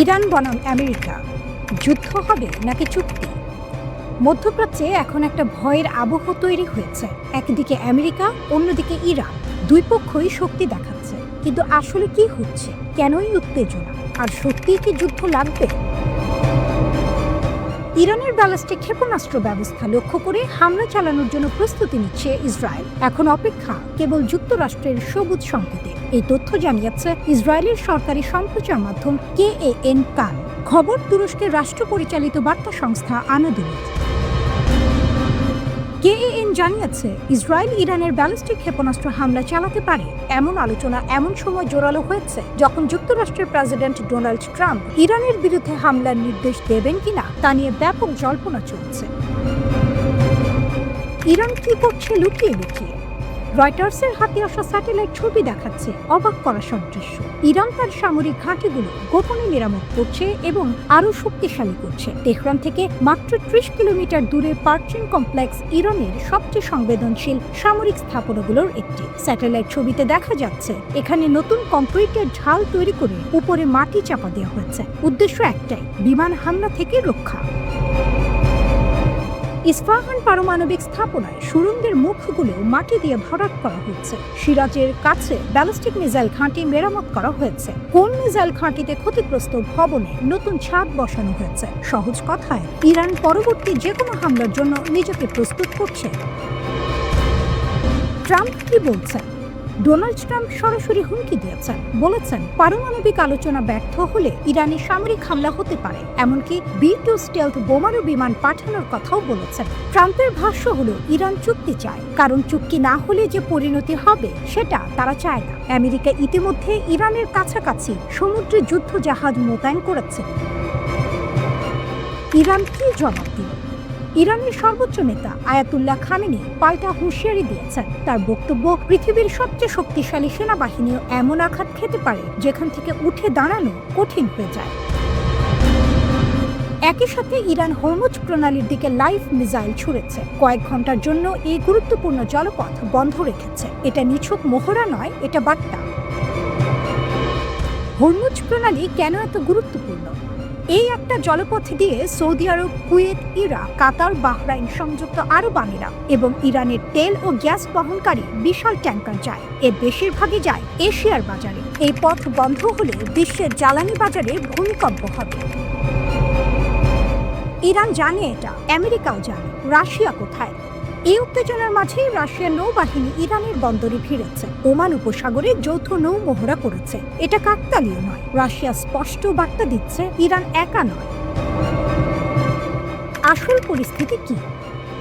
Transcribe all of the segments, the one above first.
Iran বনাম America, যুদ্ধ হবে নাকি চুক্তি? মধ্যপ্রাচ্যে এখন একটা ভয়ের আবহ তৈরি হয়েছে। একদিকে আমেরিকা, অন্যদিকে ইরান। দুই পক্ষই শক্তি দেখাচ্ছে, কিন্তু আসলে কি হচ্ছে? কেনই উত্তেজনা? আর সত্যিই কি যুদ্ধ লাগবে? ইরানের ব্যালিস্টিক ক্ষেপণাস্ত্র ব্যবস্থা লক্ষ্য করে হামলা চালানোর জন্য প্রস্তুতি নিচ্ছে ইসরায়েল। এখন অপেক্ষা কেবল যুক্তরাষ্ট্রের সবুজ সংকেতে। এই তথ্য জানিয়েছে ইসরায়েলের সরকারি সম্প্রচার মাধ্যম KAN কান। খবর তুরস্কের রাষ্ট্র পরিচালিত বার্তা সংস্থা আনাদোলু। KAN জানিয়েছে ইসরায়েল ইরানের ব্যালিস্টিক ক্ষেপণাস্ত্র হামলা চালাতে পারে। এমন আলোচনা এমন সময় জোরালো হয়েছে যখন যুক্তরাষ্ট্রের প্রেসিডেন্ট ডোনাল্ড ট্রাম্প ইরানের বিরুদ্ধে হামলার নির্দেশ দেবেন কিনা তা নিয়ে ব্যাপক জল্পনা চলছে। ইরান কি করছে লুকিয়ে লুকিয়ে? রয়টার্সের হাতে আসা স্যাটেলাইট ছবি দেখাচ্ছে অবাক করা সব দৃশ্য। ইরান তার সামরিক ঘাঁটিগুলো গোপনে মেরামত করছে এবং আরও শক্তিশালী করছে। তেহরান থেকে মাত্র 30 কিলোমিটার দূরে পার্চিন কমপ্লেক্স ইরানের সবচেয়ে সংবেদনশীল সামরিক স্থাপনাগুলোর একটি। স্যাটেলাইট ছবিতে দেখা যাচ্ছে এখানে নতুন কংক্রিটের ঢাল তৈরি করে উপরে মাটি চাপা দেওয়া হয়েছে। উদ্দেশ্য একটাই, বিমান হামলা থেকে রক্ষা। ইস্পাহান পারমাণবিক স্থাপনায় সুড়ঙ্গের মুখগুলো মাটি দিয়ে ভরাট করা হচ্ছে। সিরাজের কাছে ব্যালিস্টিক মিসাইল ঘাঁটি মেরামত করা হয়েছে। কোন মিসাইল ঘাঁটিতে ক্ষতিগ্রস্ত ভবনে নতুন ছাদ বসানো হয়েছে। সহজ কথায়, ইরান পরবর্তী যে কোনো হামলার জন্য নিজেকে প্রস্তুত করছে। ট্রাম্প কি বলছেন? ডোনাল্ড ট্রাম্প সরাসরি হুমকি দিয়েছেন, বলেছেন পারমাণবিক আলোচনা ব্যর্থ হলে ইরানি সামরিক হামলা হতে পারে। এমনকি B-2 স্টেলথ বোমারু বিমান পাঠানোর কথাও বলেছেন। ট্রাম্পের ভাষ্য হলো ইরান চুক্তি চায়, কারণ চুক্তি না হলে যে পরিণতি হবে সেটা তারা চায় না। আমেরিকা ইতিমধ্যে ইরানের কাছাকাছি সমুদ্রে যুদ্ধ জাহাজ মোতায়েন করেছে। ইরান কি জবাব দিল? ইরানের সর্বোচ্চ নেতা আয়াতুল্লাহ খামেনি পাল্টা হুঁশিয়ারি দিয়েছেন। তার বক্তব্য, পৃথিবীর সবচেয়ে শক্তিশালী সেনাবাহিনীও এমন আঘাত খেতে পারে যেখান থেকে উঠে দাঁড়ানো কঠিন হয়ে যায়। একই সাথে ইরান হরমুজ প্রণালীর দিকে লাইভ মিসাইল ছুড়েছে। কয়েক ঘন্টার জন্য এই গুরুত্বপূর্ণ জলপথ বন্ধ রেখেছে। এটা নিছক মহড়া নয়, এটা বার্তা। হরমুজ প্রণালী কেন এত গুরুত্বপূর্ণ? এই একটা জলপথ দিয়ে সৌদি আরব, কুয়েত, ইরাক, কাতার, বাহরাইন, সংযুক্ত আরব আমিরাত এবং ইরানের তেল ও গ্যাস বহনকারী বিশাল ট্যাঙ্কার যায়। এর বেশিরভাগই যায় এশিয়ার বাজারে। এই পথ বন্ধ হলে বিশ্বের জ্বালানি বাজারে ভূমিকম্প হবে। ইরান জানে এটা, আমেরিকাও জানে। রাশিয়া কোথায়? এই উত্তেজনার মাঝেই রাশিয়ার নৌবাহিনী ইরানের বন্দরে ভিড়েছে। ওমান উপসাগরে যৌথ নৌ মহড়া করেছে। এটা কাকতালীয় নয়। রাশিয়া স্পষ্ট বার্তা দিচ্ছে ইরান একা নয়। আসল পরিস্থিতি কি?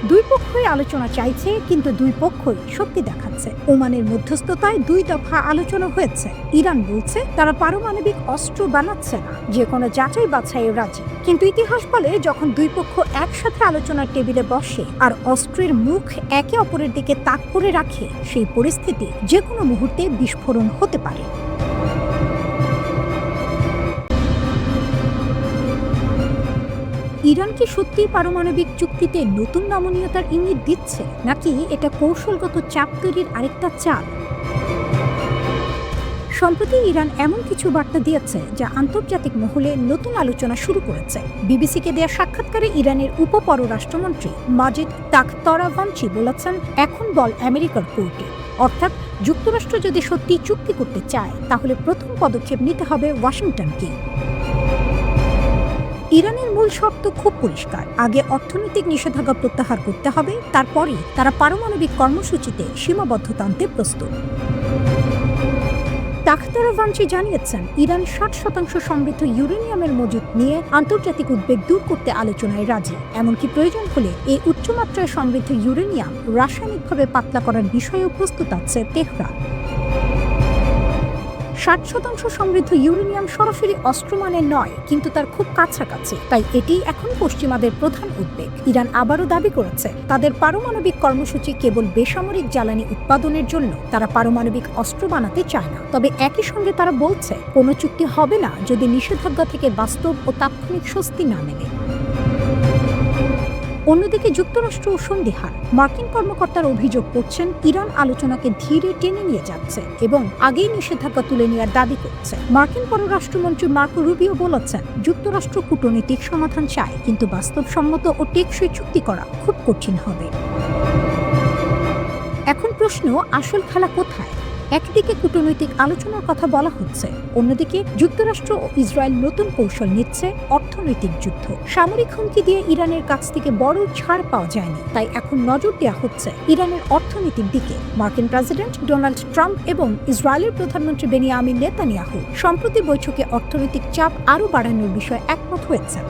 দুই পক্ষই আলোচনা চাইছে, কিন্তু দুই পক্ষই শক্তি দেখাচ্ছে। ওমানের মধ্যস্থতায় 2 দফা আলোচনা হয়েছে। ইরান বলছে তারা পারমাণবিক অস্ত্র বানাচ্ছে না, যে কোনো যাচাই বাছাইয়ে রাজি। কিন্তু ইতিহাস বলে, যখন দুই পক্ষ একসাথে আলোচনার টেবিলে বসে আর অস্ত্রের মুখ একে অপরের দিকে তাক করে রাখে, সেই পরিস্থিতি যে কোনো মুহূর্তে বিস্ফোরণ হতে পারে। ইরান কি সত্যিই পারমাণবিক চুক্তিতে নতুন নমনীয়তার ইঙ্গিত দিচ্ছে, নাকি এটা কৌশলগত চাপ তৈরির আরেকটা চাল? সম্প্রতি ইরান এমন কিছু বার্তা দিয়েছে যা আন্তর্জাতিক মহলে নতুন আলোচনা শুরু করেছে। বিবিসিকে দেয়া সাক্ষাৎকারে ইরানের উপপররাষ্ট্রমন্ত্রী মাজিদ তাখতরাভানচি বলেছেন, এখন বল আমেরিকার কোর্টে। অর্থাৎ যুক্তরাষ্ট্র যদি সত্যি চুক্তি করতে চায়, তাহলে প্রথম পদক্ষেপ নিতে হবে ওয়াশিংটনকে। ইরানের মূল শর্ত খুব পরিষ্কার। আগে অর্থনৈতিক নিষেধাজ্ঞা প্রত্যাহার করতে হবে, তারপরেই তারা পারমাণবিক কর্মসূচিতে সীমাবদ্ধতা আনতে প্রস্তুত। তাখতারাভানচি জানিয়েছেন, ইরান 60% সমৃদ্ধ ইউরেনিয়ামের মজুত নিয়ে আন্তর্জাতিক উদ্বেগ দূর করতে আলোচনায় রাজি। এমনকি প্রয়োজন হলে এই উচ্চমাত্রায় সমৃদ্ধ ইউরেনিয়াম রাসায়নিকভাবে পাতলা করার বিষয়েও প্রস্তুত আছে তেহরান। 60% সমৃদ্ধ ইউরেনিয়াম সরাসরি অস্ত্রমানের নয়, কিন্তু তার খুব কাছাকাছি। তাই এটি এখন পশ্চিমাদের প্রধান উদ্বেগ। ইরান আবারও দাবি করেছে তাদের পারমাণবিক কর্মসূচি কেবল বেসামরিক জ্বালানি উৎপাদনের জন্য। তারা পারমাণবিক অস্ত্র বানাতে চায় না। তবে একই সঙ্গে তারা বলছে কোনো চুক্তি হবে না যদি নিষেধাজ্ঞা থেকে বাস্তব ও তাৎক্ষণিক স্বস্তি না মেলে। অন্যদিকে যুক্তরাষ্ট্র সন্দিহান। মার্কিন কর্মকর্তারা অভিযোগ করছেন ইরান আলোচনাকে ধীরে টেনে নিয়ে যাচ্ছে এবং আগেই নিষেধাজ্ঞা তুলে নেওয়ার দাবি করছে। মার্কিন পররাষ্ট্রমন্ত্রী মার্কো রুবিও বলেছেন, যুক্তরাষ্ট্র কূটনৈতিক সমাধান চায়, কিন্তু বাস্তবসম্মত ও টেকসই চুক্তি করা খুব কঠিন হবে। এখন প্রশ্ন, আসল খেলা কোথায়? একদিকে কূটনৈতিক আলোচনার কথা বলা হচ্ছে, অন্যদিকে যুক্তরাষ্ট্র ও ইসরায়েল নতুন কৌশল নিচ্ছে, অর্থনৈতিক যুদ্ধ। সামরিক হুমকি দিয়ে ইরানের কাছ থেকে বড় ছাড় পাওয়া যায়নি, তাই এখন নজর দেওয়া হচ্ছে ইরানের অর্থনীতির দিকে। মার্কিন প্রেসিডেন্ট ডোনাল্ড ট্রাম্প এবং ইসরায়েলের প্রধানমন্ত্রী বেনিয়ামিন নেতানিয়াহু সম্প্রতি বৈঠকে অর্থনৈতিক চাপ আরও বাড়ানোর বিষয়ে একমত হয়েছেন।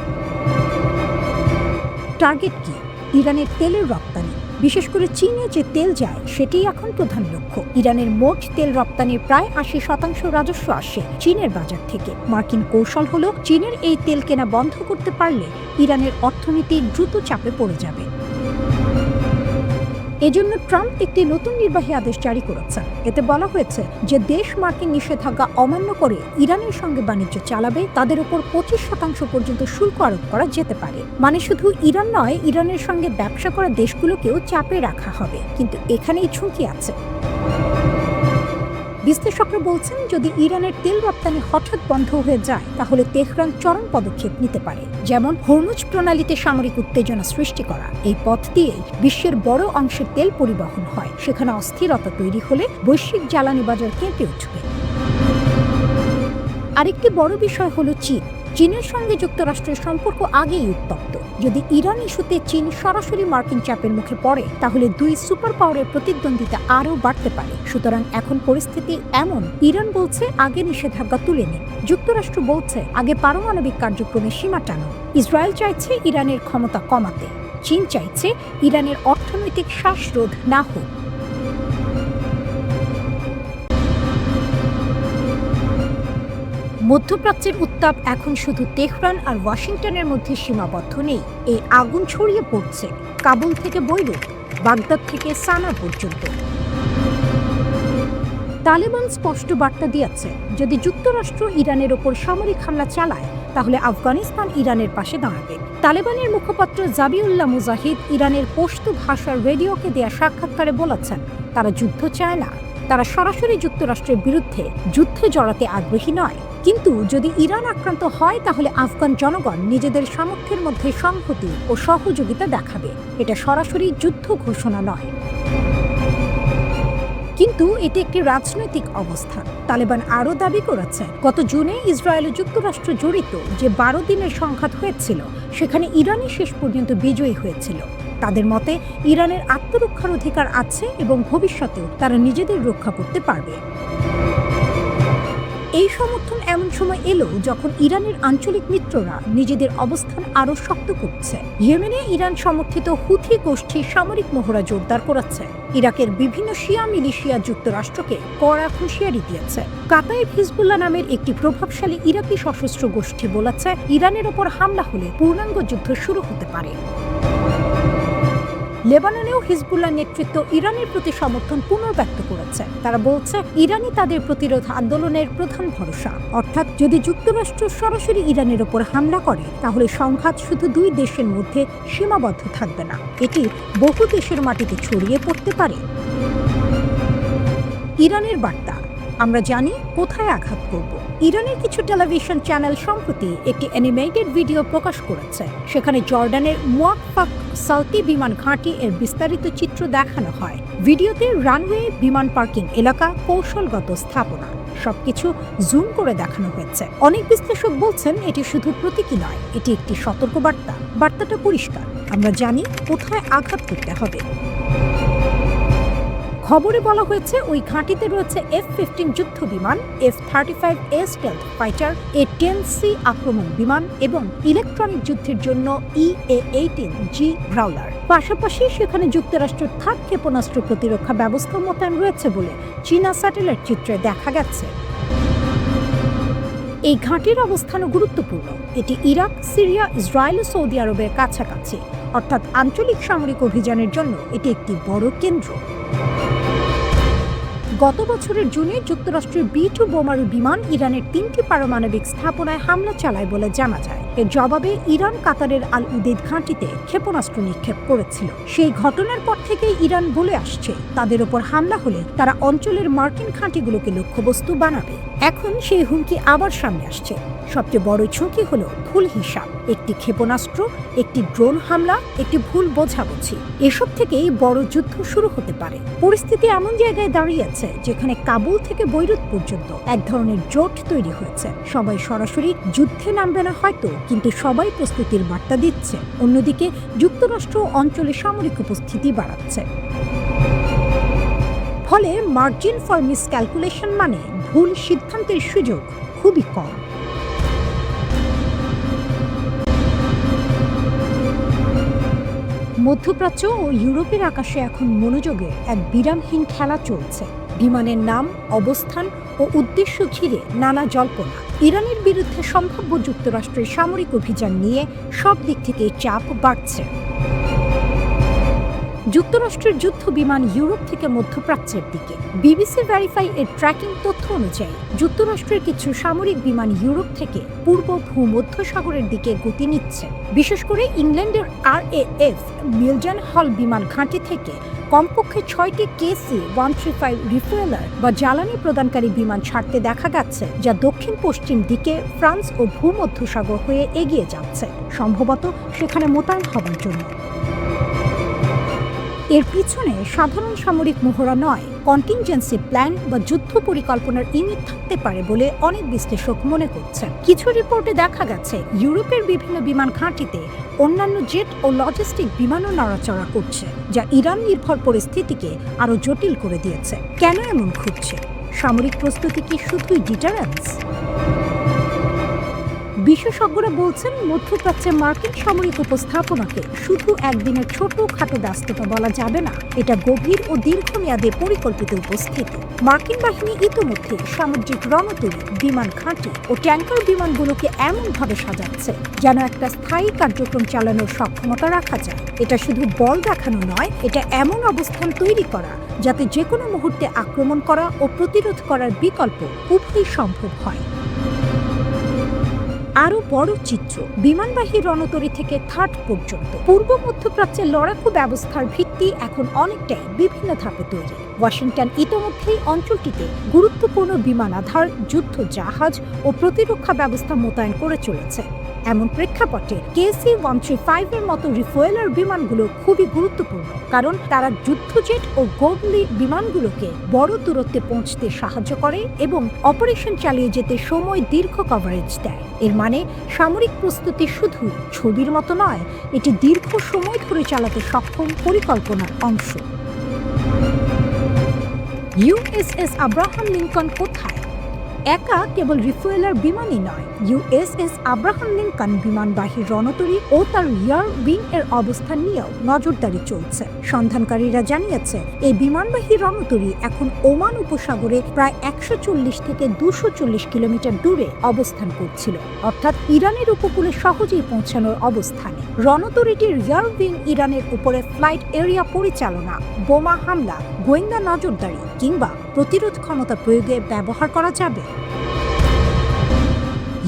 টার্গেট কি? ইরানের তেলের রপ্তানি। বিশেষ করে চীনে যে তেল যায় সেটাই এখন প্রধান লক্ষ্য। ইরানের মোট তেল রপ্তানির প্রায় ৮০% রাজস্ব আসে চীনের বাজার থেকে। মার্কিন কৌশল হলো, চীনের এই তেল কেনা বন্ধ করতে পারলে ইরানের অর্থনীতি দ্রুত চাপে পড়ে যাবে। এজন্য ট্রাম্প একটি নতুন নির্বাহী আদেশ জারি করেছেন। এতে বলা হয়েছে যে দেশ মার্কিন নিষেধাজ্ঞা অমান্য করে ইরানের সঙ্গে বাণিজ্য চালাবে, তাদের উপর ২৫% পর্যন্ত শুল্ক আরোপ করা যেতে পারে। মানে শুধু ইরান নয়, ইরানের সঙ্গে ব্যবসা করা দেশগুলোকেও চাপে রাখা হবে। কিন্তু এখানেই ঝুঁকি আছে। বিশ্লেষকরা বলছেন, যদি ইরানের তেল রপ্তানি হঠাৎ বন্ধ হয়ে যায় তাহলে তেহরান চরম পদক্ষেপ নিতে পারে, যেমন হরমুজ প্রণালীতে সামরিক উত্তেজনা সৃষ্টি করা। এই পথ দিয়ে বিশ্বের বড় অংশের তেল পরিবহন হয়। সেখানে অস্থিরতা তৈরি হলে বৈশ্বিক জ্বালানি বাজার কেঁপে উঠবে। আরেকটি বড় বিষয় হলো চীন। চীনের সঙ্গে যুক্তরাষ্ট্রের সম্পর্ক আগেই উত্তপ্ত। যদি ইরান ইস্যুতে চীন সরাসরি মার্কিন চাপের মুখে পড়ে তাহলে দুই সুপার পাওয়ারের প্রতিদ্বন্দ্বিতা আরও বাড়তে পারে। সুতরাং এখন পরিস্থিতি এমন, ইরান বলছে আগে নিষেধাজ্ঞা তুলে নিন, যুক্তরাষ্ট্র বলছে আগে পারমাণবিক কার্যক্রমে সীমা টানুন। ইসরায়েল চাইছে ইরানের ক্ষমতা কমাতে, চীন চাইছে ইরানের অর্থনৈতিক শ্বাসরোধ না হোক। মধ্যপ্রাচ্যের উত্তাপ এখন শুধু তেহরান আর ওয়াশিংটনের মধ্যে সীমাবদ্ধ নেই। এই আগুন ছড়িয়ে পড়ছে কাবুল থেকে বৈরুত, বাগদাদ থেকে সানা পর্যন্ত। তালেবান স্পষ্ট বার্তা দিয়েছে, যদি যুক্তরাষ্ট্র ইরানের ওপর সামরিক হামলা চালায় তাহলে আফগানিস্তান ইরানের পাশে দাঁড়াবে। তালেবানের মুখপাত্র জাবিউল্লাহ মুজাহিদ ইরানের পশতু ভাষার রেডিওকে দেয়া সাক্ষাৎকারে বলেছেন, তারা যুদ্ধ চায় না, তারা সরাসরি যুক্তরাষ্ট্রের বিরুদ্ধে যুদ্ধে জড়াতে আগ্রহী নয়। কিন্তু যদি ইরান আক্রান্ত হয় তাহলে আফগান জনগণ নিজেদের সামর্থ্যের মধ্যে সংহতি ও সহযোগিতা দেখাবে। এটা সরাসরি যুদ্ধ ঘোষণা নয়, কিন্তু এটি একটি রাজনৈতিক অবস্থান। তালেবান আরও দাবি করেছে, গত জুনে ইসরায়েল ও যুক্তরাষ্ট্র জড়িত যে ১২ দিনের সংঘাত হয়েছিল সেখানে ইরানই শেষ পর্যন্ত বিজয়ী হয়েছিল। তাদের মতে ইরানের আত্মরক্ষার অধিকার আছে এবং ভবিষ্যতেও তারা নিজেদের রক্ষা করতে পারবে। এই সমর্থন এমন সময় এলো যখন ইরানের আঞ্চলিক মিত্ররা নিজেদের অবস্থান আরও শক্ত করছে। ইয়েমেনে ইরান সমর্থিত হুথি গোষ্ঠী সামরিক মহড়া জোরদার করেছে। ইরাকের বিভিন্ন শিয়া মিলিশিয়া যুক্তরাষ্ট্রকে কড়া হুঁশিয়ারি দিয়েছে। কাতাইব হিজবুল্লাহ নামের একটি প্রভাবশালী ইরাকি সশস্ত্র গোষ্ঠী বলেছে, ইরানের ওপর হামলা হলে পূর্ণাঙ্গ যুদ্ধ শুরু হতে পারে। লেবাননেও হিজবুল্লাহ নেতৃত্ব ইরানের প্রতি সমর্থন পুনর্ব্যক্ত করেছে। তারা বলছে, ইরানই তাদের প্রতিরোধ আন্দোলনের প্রধান ভরসা। অর্থাৎ যদি যুক্তরাষ্ট্র সরাসরি ইরানের ওপর হামলা করে তাহলে সংঘাত শুধু দুই দেশের মধ্যে সীমাবদ্ধ থাকবে না, এটি বহু দেশের মাটিতে ছড়িয়ে পড়তে পারে। ইরানের বার্তা, আমরা জানি কোথায় আঘাত করব। ইরানের কিছু টেলিভিশন চ্যানেল সম্প্রতি একটি অ্যানিমেটেড ভিডিও প্রকাশ করেছে। সেখানে জর্ডানের মুওয়াফাক সাউতি বিমান ঘাঁটি এর বিস্তারিত চিত্র দেখানো হয়। ভিডিওতে রানওয়ে, বিমান পার্কিং এলাকা, কৌশলগত স্থাপনা সবকিছু জুম করে দেখানো হয়েছে। অনেক বিশ্লেষক বলছেন এটি শুধু প্রতীকী নয়, এটি একটি সতর্কবার্তা। বার্তাটা পরিষ্কার, আমরা জানি কোথায় আঘাত করতে হবে। খবরে বলা হয়েছে ওই ঘাঁটিতে রয়েছে F-15 যুদ্ধ বিমান, F-35A স্টেলথ ফাইটার, A-10C আক্রমণ বিমান এবং ইলেকট্রনিক যুদ্ধের জন্য EA-18G গ্রাউলার। পাশাপাশি সেখানে যুক্তরাষ্ট্রের থার্ড ক্ষেপণাস্ত্র প্রতিরক্ষা ব্যবস্থা মোতায়েন রয়েছে বলে চীনা স্যাটেলাইট চিত্রে দেখা গেছে। এই ঘাঁটির অবস্থানও গুরুত্বপূর্ণ। এটি ইরাক, সিরিয়া, ইসরায়েল ও সৌদি আরবের কাছাকাছি, অর্থাৎ আঞ্চলিক সামরিক অভিযানের জন্য এটি একটি বড় কেন্দ্র। গত বছরের জুনে যুক্তরাষ্ট্রের B-2 বোমারু বিমান ইরানের 3টি পারমাণবিক স্থাপনায় হামলা চালায় বলে জানা যায়। এর জবাবে ইরান কাতারের আল উদেদ ঘাঁটিতে ক্ষেপণাস্ত্র নিক্ষেপ করেছিল। সেই ঘটনার পর থেকে ইরান বলে আসছে তাদের ওপর হামলা হলে তারা অঞ্চলের মার্কিন ঘাঁটিগুলোকে লক্ষ্যবস্তু বানাবে। এখন সেই হুমকি আবার সামনে আসছে। সবচেয়ে বড় ঝুঁকি হলো ভুল হিসাব, একটি ক্ষেপণাস্ত্র, একটি ড্রোন হামলা, একটি ভুল বোঝাবুঝি, এসব থেকেই বড় যুদ্ধ শুরু হতে পারে। পরিস্থিতি এমন জায়গায় দাঁড়িয়েছে যেখানে কাবুল থেকে বৈরুত পর্যন্ত এক ধরনের জোট তৈরি হয়েছে। সবাই সরাসরি যুদ্ধে নামবে না হয়তো, কিন্তু সবাই প্রস্তুতির বার্তা দিচ্ছে। অন্যদিকে যুক্তরাষ্ট্র অঞ্চলে সামরিক উপস্থিতি বাড়াচ্ছে। ফলে মার্জিন ফর মিসক্যালকুলেশন মানে ভুল সিদ্ধান্তের সুযোগ খুবই কম। মধ্যপ্রাচ্য ও ইউরোপের আকাশে এখন মনোযোগে এক বিরামহীন খেলা চলছে। বিমানের নাম, অবস্থান ও উদ্দেশ্য ঘিরে নানা জল্পনা। ইরানের বিরুদ্ধে সম্ভাব্য যুক্তরাষ্ট্রের সামরিক অভিযান নিয়ে সব দিক থেকে চাপ বাড়ছে। যুক্তরাষ্ট্রের যুদ্ধ বিমান ইউরোপ থেকে মধ্যপ্রাচ্যের দিকে। বিবিসি ভেরিফাই এর ট্র্যাকিং তথ্য অনুযায়ী যুক্তরাষ্ট্রের কিছু সামরিক বিমান ইউরোপ থেকে পূর্ব ভূমধ্যসাগরের দিকে গতি নিচ্ছে। বিশেষ করে ইংল্যান্ডের RAF মিলডেন হল বিমান ঘাঁটি থেকে কমপক্ষে 6টি KC-135 রিফুয়েলার বা জ্বালানি প্রদানকারী বিমান ছাড়তে দেখা গেছে, যা দক্ষিণ পশ্চিম দিকে ফ্রান্স ও ভূমধ্যসাগর হয়ে এগিয়ে যাচ্ছে, সম্ভবত সেখানে মোতায়েন হবার জন্য। এর পিছনে সাধারণ সামরিক মহড়া নয়, কন্টিনজেন্সি প্ল্যান বা যুদ্ধ পরিকল্পনার ইউনিট থাকতে পারে বলে অনেক বিশ্লেষক মনে করছেন। কিছু রিপোর্টে দেখা গেছে ইউরোপের বিভিন্ন বিমান ঘাঁটিতে অন্যান্য জেট ও লজিস্টিক বিমানও নড়াচড়া করছে, যা ইরান নির্ভর পরিস্থিতিকে আরও জটিল করে দিয়েছে। কেন এমন ঘটছে? সামরিক প্রস্তুতি কি শুধুই ডিটারেন্স? বিশেষজ্ঞরা বলছেন মধ্যপ্রাচ্যে মার্কিন সামরিক উপস্থাপনাকে শুধু একদিনের ছোটখাটো ব্যস্ততা বলা যাবে না। এটা গভীর ও দীর্ঘমেয়াদে পরিকল্পিত উপস্থিতি। মার্কিন বাহিনী ইতিমধ্যে সামুদ্রিক রণতরী, বিমান ঘাঁটি ও ট্যাঙ্কার বিমানগুলোকে এমনভাবে সাজাচ্ছে যেন একটা স্থায়ী কার্যক্রম চালানোর সক্ষমতা রাখা যায়। এটা শুধু বল দেখানো নয়, এটা এমন অবস্থান তৈরি করা যাতে যে কোনো মুহূর্তে আক্রমণ করা ও প্রতিরোধ করার বিকল্প উভয়ই সম্ভব হয়। আরও বড় চিত্র, বিমানবাহী রণতরী থেকে থার্ড পর্যন্ত পূর্ব মধ্যপ্রাচ্যের লড়াকু ব্যবস্থার ভিত্তি এখন অনেকটাই বিভিন্ন ধাপে তৈরি। ওয়াশিংটন ইতোমধ্যেই অঞ্চলটিতে গুরুত্বপূর্ণ বিমানাধার, যুদ্ধ জাহাজ ও প্রতিরক্ষা ব্যবস্থা মোতায়েন করে চলেছে। এমন প্রেক্ষাপটে KC-135 এর মতো রিফুয়েলার বিমানগুলো খুবই গুরুত্বপূর্ণ, কারণ তারা যুদ্ধজেট ও গোবলি বিমানগুলোকে বড় দূরত্বে পৌঁছতে সাহায্য করে এবং অপারেশন চালিয়ে যেতে সময় দীর্ঘ কভারেজ দেয়। এর মানে সামরিক প্রস্তুতি শুধু ছবির মতো নয়, এটি দীর্ঘ সময় ধরে চালাতে সক্ষম পরিকল্পনার অংশ। USS আব্রাহাম লিঙ্কন কোথায়? একা কেবল রিফুয়েলার বিমানই নয়, USS আব্রাহাম লিঙ্কন বিমানবাহী রণতরী ও তার রিয়ার উইং এর অবস্থান নিয়েও নজরদারি চলছে। সন্ধানকারীরা জানিয়েছে এই বিমানবাহী রণতরী এখন ওমান উপসাগরে প্রায় 140 থেকে 240 কিলোমিটার দূরে অবস্থান করছিল, অর্থাৎ ইরানের উপকূলে সহজেই পৌঁছানোর অবস্থানে। রণতরীটির রিয়ার উইং ইরানের উপরে ফ্লাইট এরিয়া পরিচালনা, বোমা হামলা, গোয়েন্দা নজরদারি কিংবা প্রতিরোধ ক্ষমতা প্রয়োগে ব্যবহার করা যাবে।